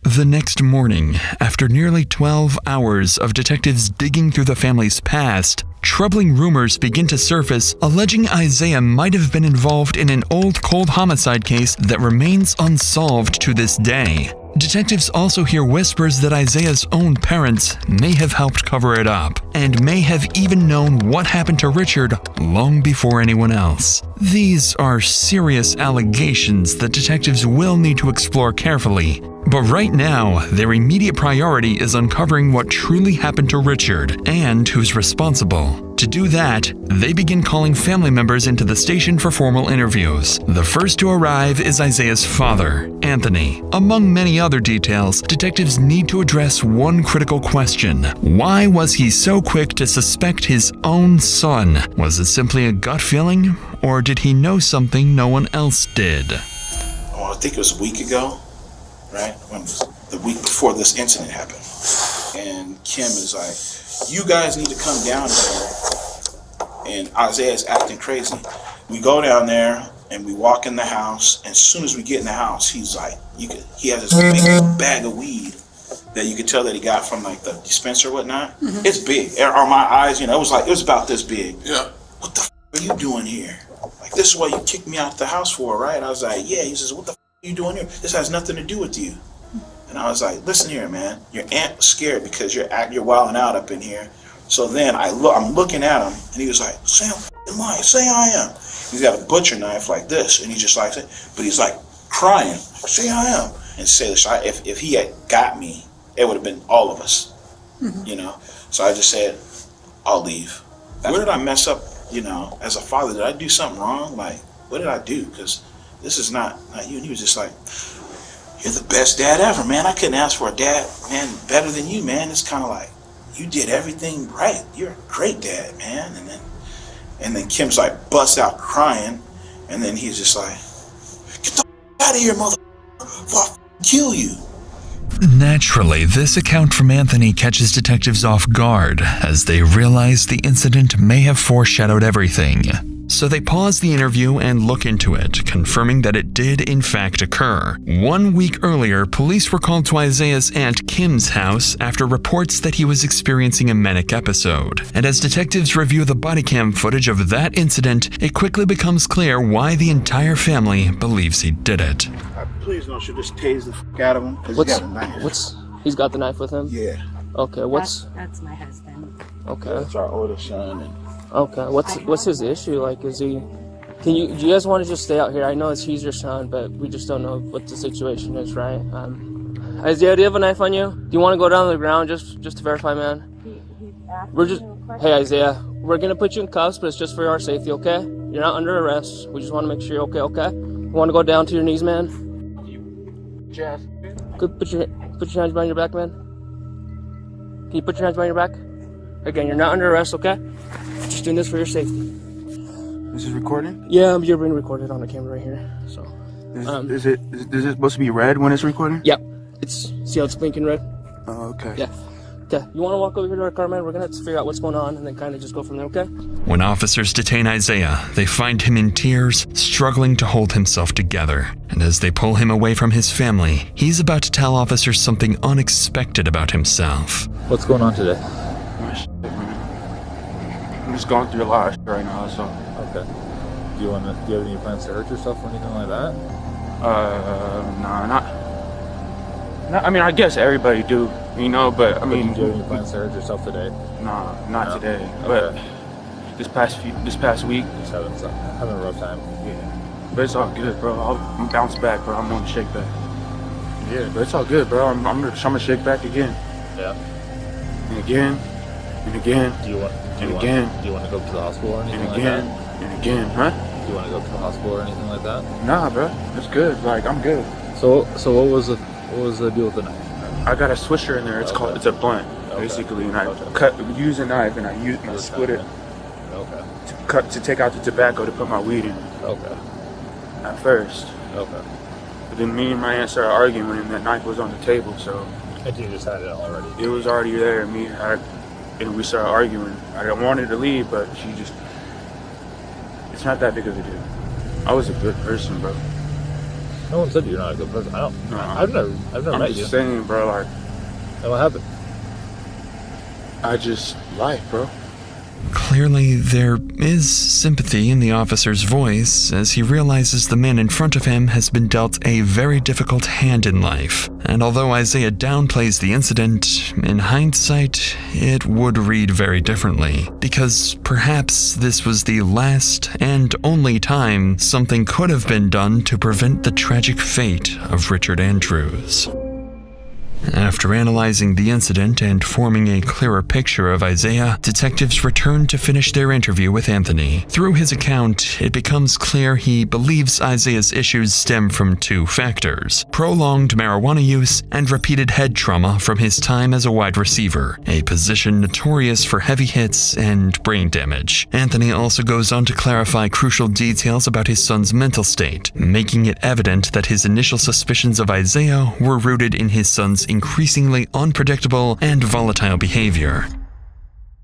Speaker 4: The next morning, after nearly 12 hours of detectives digging through the family's past, troubling rumors begin to surface alleging Isaiah might have been involved in an old cold homicide case that remains unsolved to this day. Detectives also hear whispers that Isaiah's own parents may have helped cover it up, and may have even known what happened to Richard long before anyone else. These are serious allegations that detectives will need to explore carefully, but right now, their immediate priority is uncovering what truly happened to Richard and who's responsible. To do that, they begin calling family members into the station for formal interviews. The first to arrive is Isaiah's father, Anthony. Among many other details, detectives need to address one critical question. Why was he so quick to suspect his own son? Was it simply a gut feeling, or did he know something no one else did?
Speaker 8: Oh, I think it was a week ago, right? When it was the week before this incident happened. And Kim is like, you guys need to come down there. And Isaiah's acting crazy. We go down there and we walk in the house. And as soon as we get in the house, he's like, he has this big bag of weed that you could tell that he got from like the dispenser or whatnot. Mm-hmm. It's big. On my eyes, it was about this big. Yeah. What the are you doing here? Like, this is what you kicked me out the house for, right? I was like, yeah. He says, what the are you doing here? This has nothing to do with you. And I was like, listen here, man. Your aunt was scared because you're wilding out up in here. So then I'm looking at him, and he was like, say I'm lying, say I am. He's got a butcher knife like this, and he just likes it, but he's like crying, say I am. And say, if he had got me, it would have been all of us, So I just said, I'll leave. Where did I mess up, as a father? Did I do something wrong? Like, what did I do? Because this is not you. And he was just like, you're the best dad ever, man. I couldn't ask for a dad, man, better than you, man. It's kind of like, you did everything right. You're a great dad, man. And then Kim's like busts out crying, and then he's just like, get the out of here, motherfucker, before I kill you.
Speaker 4: Naturally, this account from Anthony catches detectives off guard as they realize the incident may have foreshadowed everything. So they pause the interview and look into it, confirming that it did in fact occur. 1 week earlier, police were called to Isaiah's aunt Kim's house after reports that he was experiencing a manic episode. And as detectives review the body cam footage of that incident, it quickly becomes clear why the entire family believes he did it.
Speaker 8: Please don't shoot this tase the fuck out of him, because he got a knife.
Speaker 15: He's got the knife with him?
Speaker 8: Yeah.
Speaker 15: Okay,
Speaker 16: That's my husband.
Speaker 15: Okay.
Speaker 8: That's our oldest son.
Speaker 15: Okay, what's his issue? Like, do you guys want to just stay out here? I know he's your son, but we just don't know what the situation is, right? Isaiah, do you have a knife on you? Do you want to go down to the ground just to verify, man? Hey, Isaiah, we're gonna put you in cuffs, but it's just for our safety, okay? You're not under arrest. We just want to make sure you're okay, okay? You want to go down to your knees, man?
Speaker 8: Jeff.
Speaker 15: Good, put your hands behind your back, man. Can you put your hands behind your back? Again, you're not under arrest, okay? Just doing this for your safety.
Speaker 8: This is recording?
Speaker 15: Yeah, you're being recorded on the camera right here. So,
Speaker 8: is it supposed to be red when it's recording?
Speaker 15: Yep. See how it's blinking red?
Speaker 8: Oh, okay.
Speaker 15: Yeah. Okay, you want to walk over here to our car, man? We're going to have to figure out what's going on and then kind of just go from there, okay?
Speaker 4: When officers detain Isaiah, they find him in tears, struggling to hold himself together. And as they pull him away from his family, he's about to tell officers something unexpected about himself.
Speaker 17: What's going on today?
Speaker 2: I'm just going through a lot of shit right now, so.
Speaker 17: Okay. Do you have any plans to hurt yourself or anything like that?
Speaker 2: Nah, not. I mean, I guess everybody do, but I mean.
Speaker 17: Do you have any plans to hurt yourself today?
Speaker 2: Nah, not today. Okay. But this past week.
Speaker 17: Just having a rough time.
Speaker 2: Yeah. But it's all good, bro. I'm bounce back, bro. I'm gonna shake back. Yeah, but it's all good, bro. I'm gonna shake back again.
Speaker 17: Yeah.
Speaker 2: And again. And again.
Speaker 17: Do you want? Do you want to go to the hospital or anything like that?
Speaker 2: And again, huh?
Speaker 17: Do you want to go to the hospital or anything like that?
Speaker 2: Nah, bro. It's good. Like, I'm good.
Speaker 17: So what was the deal with the knife?
Speaker 2: I got a swisher in there. It's a blunt, basically, and I use a knife and I split it. To take out the tobacco to put my weed in. At first. But then me and my aunt started arguing and that knife was on the table, so.
Speaker 17: And you just had it already?
Speaker 2: It was already there. And we started arguing. I wanted to leave, but she just. It's not that big of a deal. I was a good person, bro.
Speaker 17: No one said you're not a good person. I've never met you.
Speaker 2: I'm just saying, bro. Like.
Speaker 17: And what happened?
Speaker 2: Life, bro.
Speaker 4: Clearly, there is sympathy in the officer's voice as he realizes the man in front of him has been dealt a very difficult hand in life. And although Isaiah downplays the incident, in hindsight, it would read very differently. Because perhaps this was the last and only time something could have been done to prevent the tragic fate of Richard Andrews. After analyzing the incident and forming a clearer picture of Isaiah, detectives return to finish their interview with Anthony. Through his account, it becomes clear he believes Isaiah's issues stem from two factors: prolonged marijuana use and repeated head trauma from his time as a wide receiver, a position notorious for heavy hits and brain damage. Anthony also goes on to clarify crucial details about his son's mental state, making it evident that his initial suspicions of Isaiah were rooted in his son's increasingly unpredictable and volatile behavior.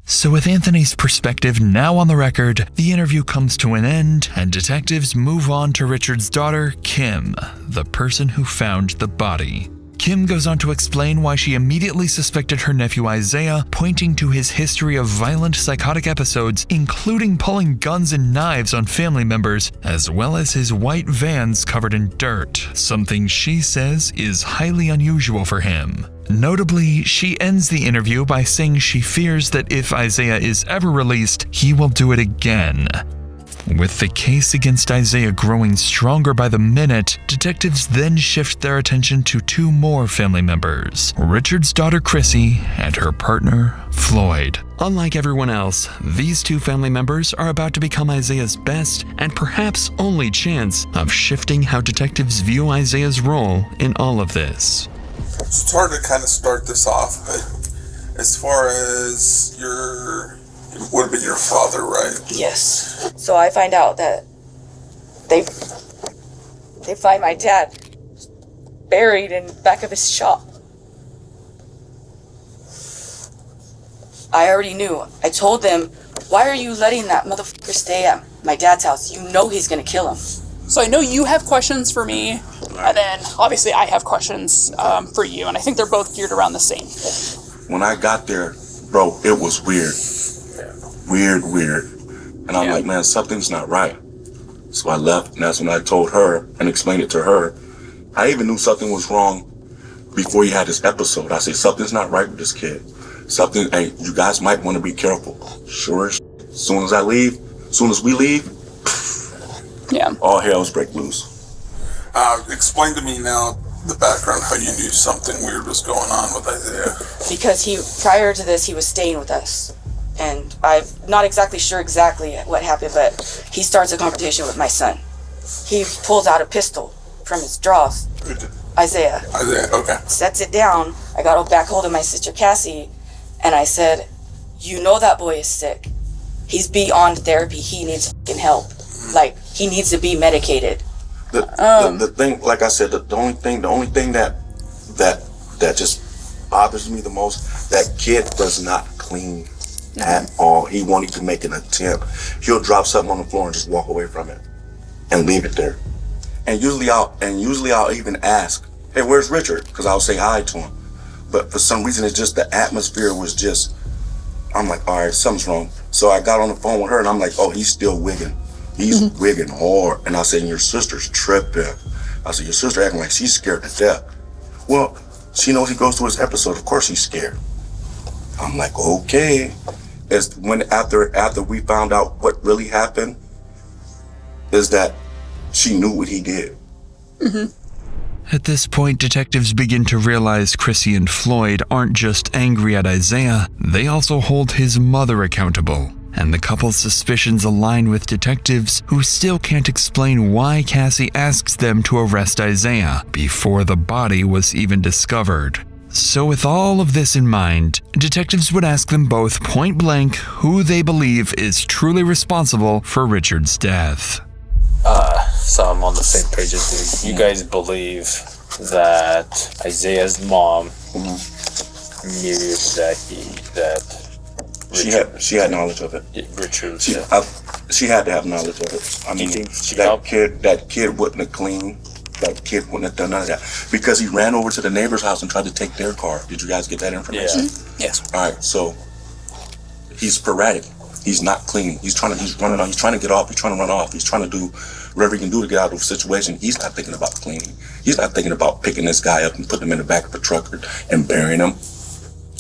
Speaker 4: So with Anthony's perspective now on the record, the interview comes to an end and detectives move on to Richard's daughter, Kim, the person who found the body. Kim goes on to explain why she immediately suspected her nephew Isaiah, pointing to his history of violent psychotic episodes, including pulling guns and knives on family members, as well as his white vans covered in dirt, something she says is highly unusual for him. Notably, she ends the interview by saying she fears that if Isaiah is ever released, he will do it again. With the case against Isaiah growing stronger by the minute, detectives then shift their attention to two more family members, Richard's daughter Chrissy and her partner Floyd. Unlike everyone else, these two family members are about to become Isaiah's best and perhaps only chance of shifting how detectives view Isaiah's role in all of this.
Speaker 18: It's hard to kind of start this off, but as far as it would have been your father, right?
Speaker 19: Yes. So I find out that they find my dad buried in the back of his shop. I already knew. I told them, why are you letting that motherfucker stay at my dad's house? You know he's gonna kill him.
Speaker 20: So I know you have questions for me, and then obviously I have questions for you, and I think they're both geared around the same.
Speaker 21: When I got there, bro, it was weird. Weird. And I'm like, man, something's not right. So I left, and that's when I told her and explained it to her. I even knew something was wrong before he had this episode. I said, something's not right with this kid. Hey, you guys might want to be careful. Sure as soon as we leave, all hell's break loose.
Speaker 18: Explain to me now the background, how you knew something weird was going on with Isaiah.
Speaker 19: Because prior to this, he was staying with us. And I'm not exactly sure what happened, but he starts a conversation with my son. He pulls out a pistol from his drawers. Isaiah,
Speaker 18: okay.
Speaker 19: Sets it down. I got back hold of my sister Cassie, and I said, you know that boy is sick. He's beyond therapy. He needs fucking help. Like, he needs to be medicated.
Speaker 21: The thing, like I said, the only thing that just bothers me the most, that kid does not clean at all. He won't even make an attempt. He'll drop something on the floor and just walk away from it and leave it there. And usually I'll even ask, hey, where's Richard? Because I'll say hi to him. But for some reason, it's just the atmosphere was just, I'm like, all right, something's wrong. So I got on the phone with her and I'm like, oh, he's still wigging. He's wigging hard. And I said, your sister's tripping. I said, your sister acting like she's scared to death. Well, she knows he goes to his episode. Of course she's scared. I'm like, okay. As when after we found out what really happened, is that she knew what he did.
Speaker 4: At this point, detectives begin to realize Chrissy and Floyd aren't just angry at Isaiah, they also hold his mother accountable. And the couple's suspicions align with detectives who still can't explain why Cassie asked them to arrest Isaiah before the body was even discovered. So with all of this in mind, detectives would ask them both point blank who they believe is truly responsible for Richard's death.
Speaker 3: So I'm on the same page as you. You guys believe that Isaiah's mom knew that
Speaker 21: she had knowledge of it.
Speaker 3: Richard.
Speaker 21: She had to have knowledge of it. I mean, that kid wouldn't have cleaned. That kid wouldn't have done none of that because he ran over to the neighbor's house and tried to take their car. Did you guys get that information?
Speaker 3: Yeah.
Speaker 20: Yes.
Speaker 21: All right. So he's sporadic. He's not clean. He's trying to get off. He's trying to run off. He's trying to do whatever he can do to get out of the situation. He's not thinking about cleaning. He's not thinking about picking this guy up and putting him in the back of a truck and burying him.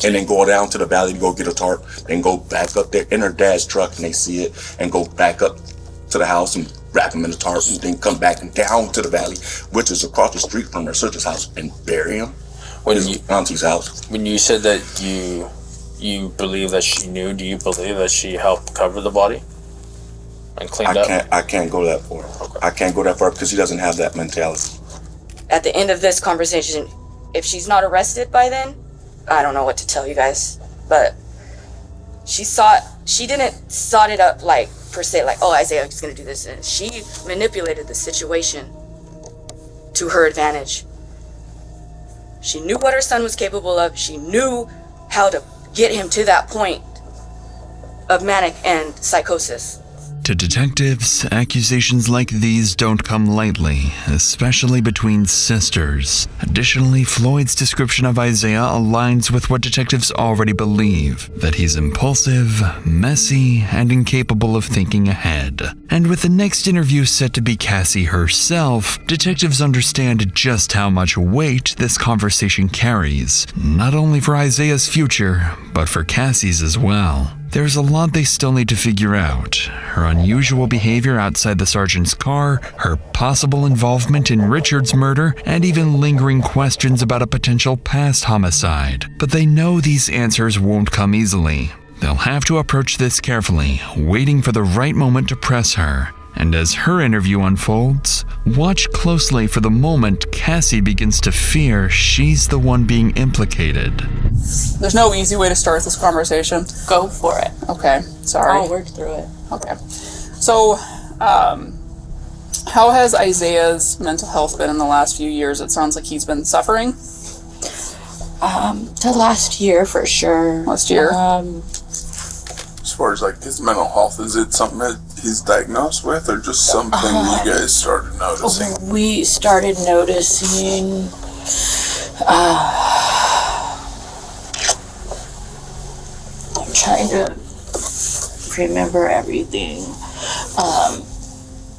Speaker 21: And then go down to the valley to go get a tarp, then go back up there in her dad's truck and they see it and go back up to the house and wrap him in the tarp and then come back and down to the valley, which is across the street from her sister's house, and bury him in his auntie's house.
Speaker 3: When you said that you believe that she knew, do you believe that she helped cover the body and cleaned up?
Speaker 21: I can't go that far. Okay. I can't go that far because he doesn't have that mentality.
Speaker 19: At the end of this conversation, if she's not arrested by then, I don't know what to tell you guys, but she didn't sod it up like per se, like, oh, Isaiah is gonna do this, and she manipulated the situation to her advantage. She knew what her son was capable of. She knew how to get him to that point of manic and psychosis.
Speaker 4: To detectives, accusations like these don't come lightly, especially between sisters. Additionally, Floyd's description of Isaiah aligns with what detectives already believe, that he's impulsive, messy, and incapable of thinking ahead. And with the next interview set to be Cassie herself, detectives understand just how much weight this conversation carries, not only for Isaiah's future, but for Cassie's as well. There's a lot they still need to figure out. Her unusual behavior outside the sergeant's car, her possible involvement in Richard's murder, and even lingering questions about a potential past homicide. But they know these answers won't come easily. They'll have to approach this carefully, waiting for the right moment to press her. And as her interview unfolds, watch closely for the moment Cassie begins to fear she's the one being implicated.
Speaker 20: There's no easy way to start this conversation.
Speaker 11: Go for it.
Speaker 20: Okay, sorry.
Speaker 11: I'll work through it.
Speaker 20: Okay. So, how has Isaiah's mental health been in the last few years? It sounds like he's been suffering.
Speaker 11: The last year for sure.
Speaker 20: Last year?
Speaker 18: As far as like his mental health, is it something that he's diagnosed with or just something you guys started noticing?
Speaker 11: We started noticing I'm trying to remember everything.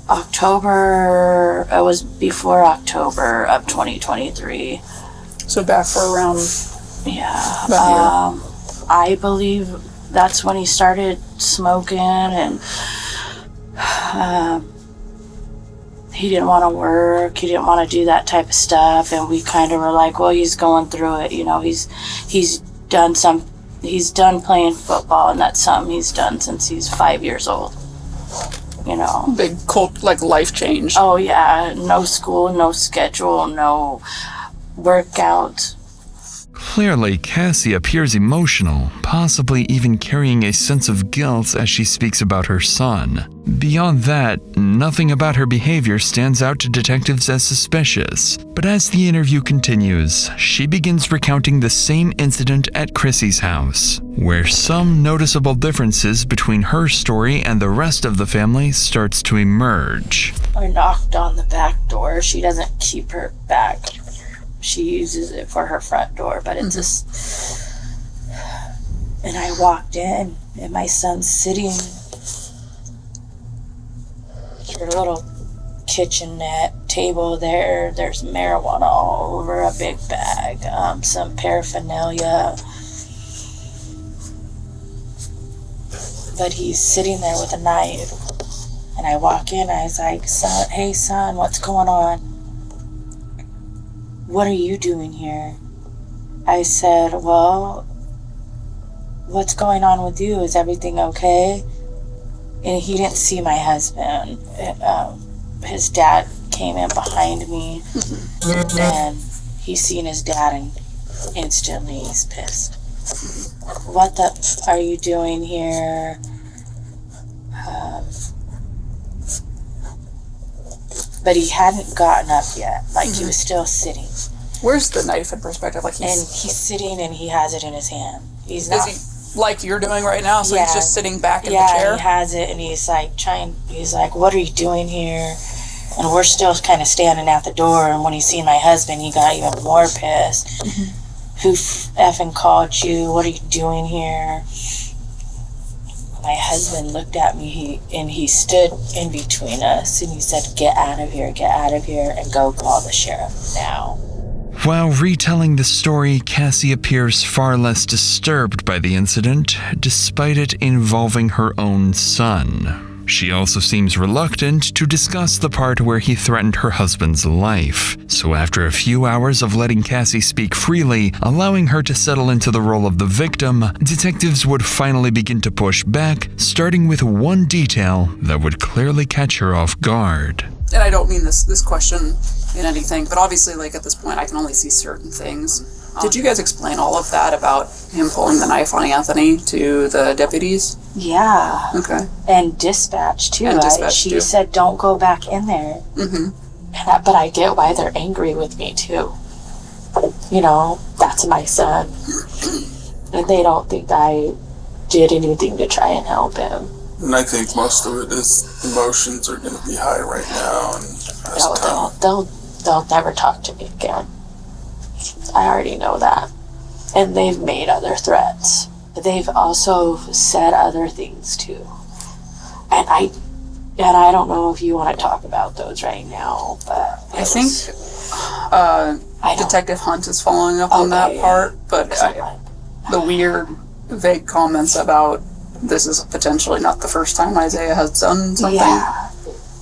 Speaker 11: October, it was before October of 2023.
Speaker 20: So back for around
Speaker 11: I believe that's when he started smoking, and he didn't want to work. He didn't want to do that type of stuff, and we kind of were like, well, he's going through it. You know, he's done playing football, and that's something he's done since he's 5 years old. You know,
Speaker 20: big life change.
Speaker 11: Oh yeah, no school, no schedule, no workouts.
Speaker 4: Clearly, Cassie appears emotional, possibly even carrying a sense of guilt as she speaks about her son. Beyond that, nothing about her behavior stands out to detectives as suspicious. But as the interview continues, she begins recounting the same incident at Chrissy's house, where some noticeable differences between her story and the rest of the family starts to emerge.
Speaker 11: I knocked on the back door. She doesn't keep her back. She uses it for her front door, but it's just... And I walked in, and my son's sitting at her little kitchenette table there. There's marijuana all over, a big bag, some paraphernalia. But he's sitting there with a knife. And I walk in, I was like, hey son, what's going on?
Speaker 9: what are you doing here? I said, well, what's going on with you? Is everything okay? And he didn't see my husband. His dad came in behind me, and he's seen his dad, and instantly he's pissed. What the are you doing here? But he hadn't gotten up yet. Like, he was still sitting.
Speaker 20: Where's the knife in perspective? Like
Speaker 9: And he's sitting and he has it in his hand. He's not...
Speaker 20: Is he like you're doing right now? So he's just sitting back in the
Speaker 9: Yeah,
Speaker 20: chair?
Speaker 9: he has it, and he's like he's like, what are you doing here? And we're still kind of standing at the door, and when he seen my husband, he got even more pissed. Who effing called you? What are you doing here? My husband looked at me, and he stood in between us, and he said, get out of here, and go call the sheriff now.
Speaker 4: While retelling the story, Cassie appears far less disturbed by the incident, despite it involving her own son. She also seems reluctant to discuss the part where he threatened her husband's life. So after a few hours of letting Cassie speak freely, allowing her to settle into the role of the victim, detectives would finally begin to push back, starting with one detail that would clearly catch her off guard.
Speaker 20: And I don't mean this question in anything, but obviously, like, at this point, I can only see certain things. Did you guys explain all of that about him pulling the knife on Anthony to the deputies?
Speaker 9: Yeah.
Speaker 20: Okay.
Speaker 9: And dispatch, too.
Speaker 20: And dispatch,
Speaker 9: She
Speaker 20: too.
Speaker 9: said, don't go back in there. But I get why they're angry with me, too. You know, that's my son. And they don't think I did anything to try and help him.
Speaker 18: And I think most of it is emotions are going to be high right now. And
Speaker 9: They'll never talk to me again. I already know that. And they've made other threats. They've also said other things too. And I don't know if you want to talk about those right now, but
Speaker 20: I think Detective Hunt is following up on that part, but the weird, vague comments about this is potentially not the first time Isaiah has done something.
Speaker 9: Yeah.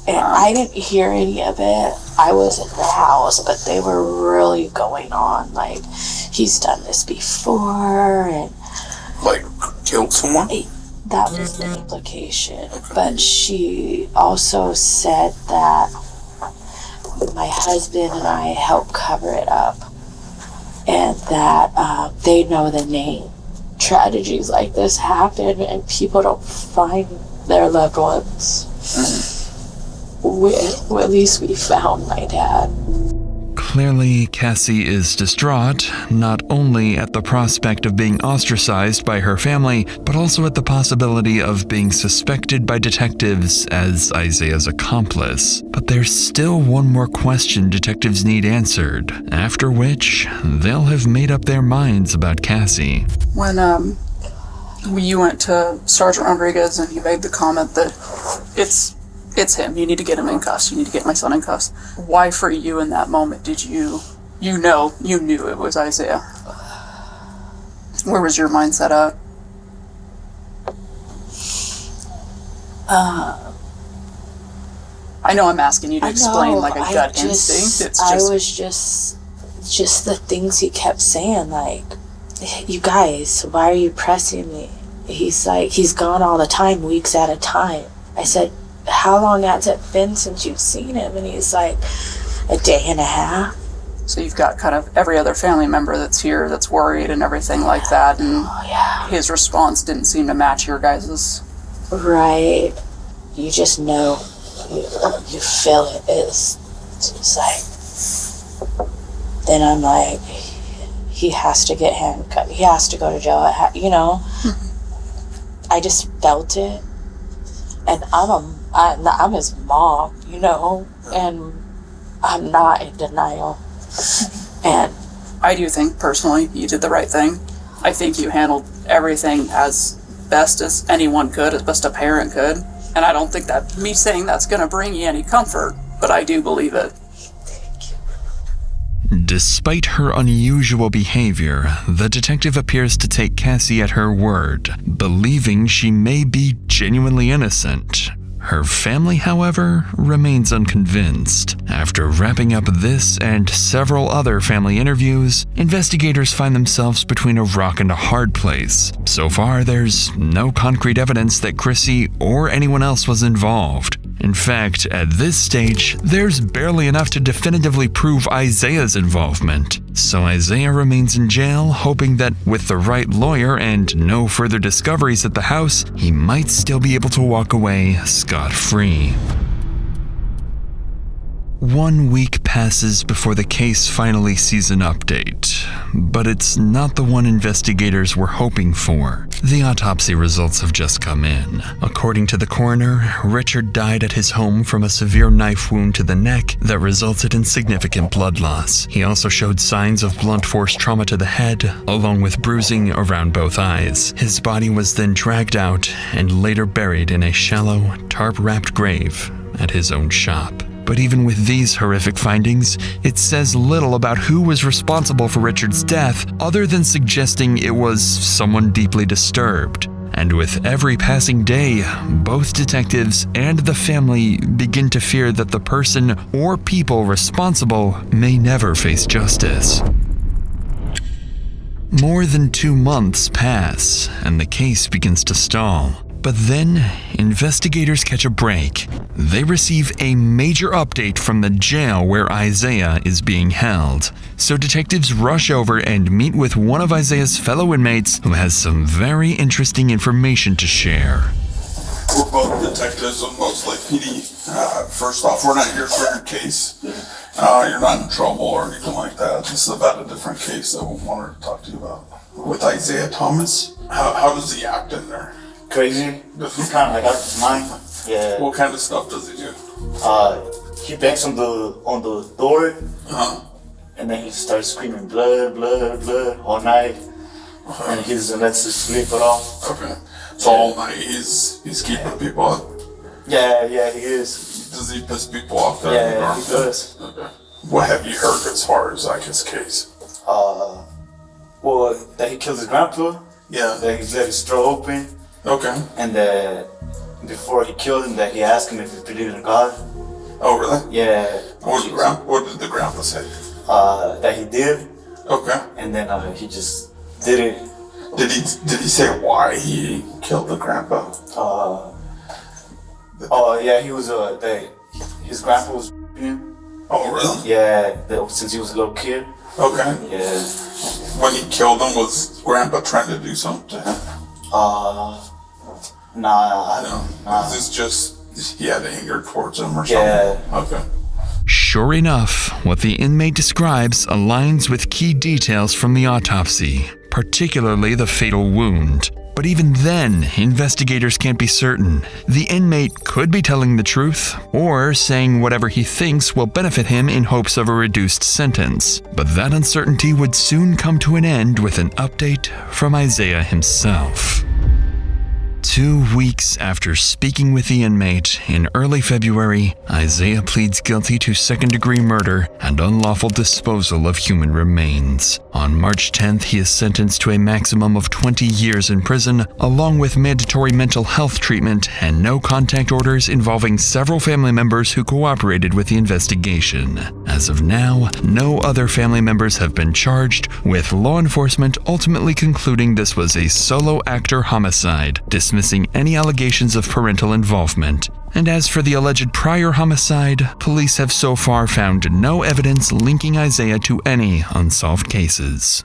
Speaker 9: And I didn't hear any of it. I was in the house, but they were really going on. Like, he's done this before, and...
Speaker 18: Like, killed someone?
Speaker 9: That was the implication. But she also said that my husband and I helped cover it up, and that they know the name. Tragedies like this happen, and people don't find their loved ones. At least we found my dad.
Speaker 4: Clearly, Cassie is distraught, not only at the prospect of being ostracized by her family, but also at the possibility of being suspected by detectives as Isaiah's accomplice. But there's still one more question detectives need answered, after which they'll have made up their minds about Cassie.
Speaker 20: When you went to Sergeant Rodriguez and he made the comment that it's him, you need to get him in cuffs, you need to get my son in cuffs. Why for you in that moment did you knew it was Isaiah? Where was your mindset at? I know I'm asking you to explain like a gut instinct. It's just...
Speaker 9: I was just the things he kept saying, like, you guys, why are you pressing me? He's like, he's gone all the time, weeks at a time. I said, how long has it been since you've seen him? And he's like, a day and a half.
Speaker 20: So you've got kind of every other family member that's here that's worried and everything like that, and his response didn't seem to match your guys's.
Speaker 9: Right. You just know. You feel it. It's just like... Then I'm like, he has to get handcuffed. He has to go to jail. You know? I just felt it. And I'm his mom, you know? And I'm not in denial. And
Speaker 20: I do think, personally, you did the right thing. I think you handled everything as best as anyone could, as best a parent could. And I don't think that me saying that's going to bring you any comfort, but I do believe it.
Speaker 4: Despite her unusual behavior, the detective appears to take Cassie at her word, believing she may be genuinely innocent. Her family, however, remains unconvinced. After wrapping up this and several other family interviews, investigators find themselves between a rock and a hard place. So far, there's no concrete evidence that Chrissy or anyone else was involved. In fact, at this stage, there's barely enough to definitively prove Isaiah's involvement. So Isaiah remains in jail, hoping that with the right lawyer and no further discoveries at the house, he might still be able to walk away scot-free. 1 week passes before the case finally sees an update, but it's not the one investigators were hoping for. The autopsy results have just come in. According to the coroner, Richard died at his home from a severe knife wound to the neck that resulted in significant blood loss. He also showed signs of blunt force trauma to the head, along with bruising around both eyes. His body was then dragged out and later buried in a shallow, tarp-wrapped grave at his own shop. But even with these horrific findings, it says little about who was responsible for Richard's death other than suggesting it was someone deeply disturbed. And with every passing day, both detectives and the family begin to fear that the person or people responsible may never face justice. More than 2 months pass, and the case begins to stall. But then, investigators catch a break. They receive a major update from the jail where Isaiah is being held. So detectives rush over and meet with one of Isaiah's fellow inmates who has some very interesting information to share.
Speaker 18: We're both detectives with Most Lake PD. First off, we're not here for your case. You're not in trouble or anything like that. This is about a different case that we wanted to talk to you about. With Isaiah Thomas, how does he act in there?
Speaker 1: Crazy. He's kind of like out of his mind. Yeah.
Speaker 18: What kind of stuff does he do?
Speaker 1: He bangs on the door, and then he starts screaming blood, blood, blood all night, and he doesn't let us sleep at all.
Speaker 18: Okay. So all night he's keeping people up.
Speaker 1: Yeah, he is.
Speaker 18: Does he piss people off there?
Speaker 1: Yeah, he does.
Speaker 18: Okay. What have you heard as far as like his case?
Speaker 1: Well, that he killed his grandpa.
Speaker 18: Yeah.
Speaker 1: That he let his throat open.
Speaker 18: Okay.
Speaker 1: And that before he killed him, that he asked him if he believed in God.
Speaker 18: Oh, really?
Speaker 1: Yeah.
Speaker 18: What did the grandpa say?
Speaker 1: That he did.
Speaker 18: Okay.
Speaker 1: And then he just did it.
Speaker 18: Did he say why he killed the grandpa?
Speaker 1: Yeah, he was his grandpa was him.
Speaker 18: Oh, really?
Speaker 1: Yeah, since he was a little kid.
Speaker 18: Okay.
Speaker 1: Yeah.
Speaker 18: When he killed him, was grandpa trying to do something to him?
Speaker 1: Nah.
Speaker 18: Is this just he had anger towards him or something?
Speaker 1: Yeah.
Speaker 18: Okay.
Speaker 4: Sure enough, what the inmate describes aligns with key details from the autopsy, particularly the fatal wound. But even then, investigators can't be certain. The inmate could be telling the truth, or saying whatever he thinks will benefit him in hopes of a reduced sentence. But that uncertainty would soon come to an end with an update from Isaiah himself. 2 weeks after speaking with the inmate in early February, Isaiah pleads guilty to second-degree murder and unlawful disposal of human remains. On March 10th, he is sentenced to a maximum of 20 years in prison, along with mandatory mental health treatment and no contact orders involving several family members who cooperated with the investigation. As of now, no other family members have been charged, with law enforcement ultimately concluding this was a solo actor homicide, dismissing any allegations of parental involvement. And as for the alleged prior homicide, police have so far found no evidence linking Isaiah to any unsolved cases.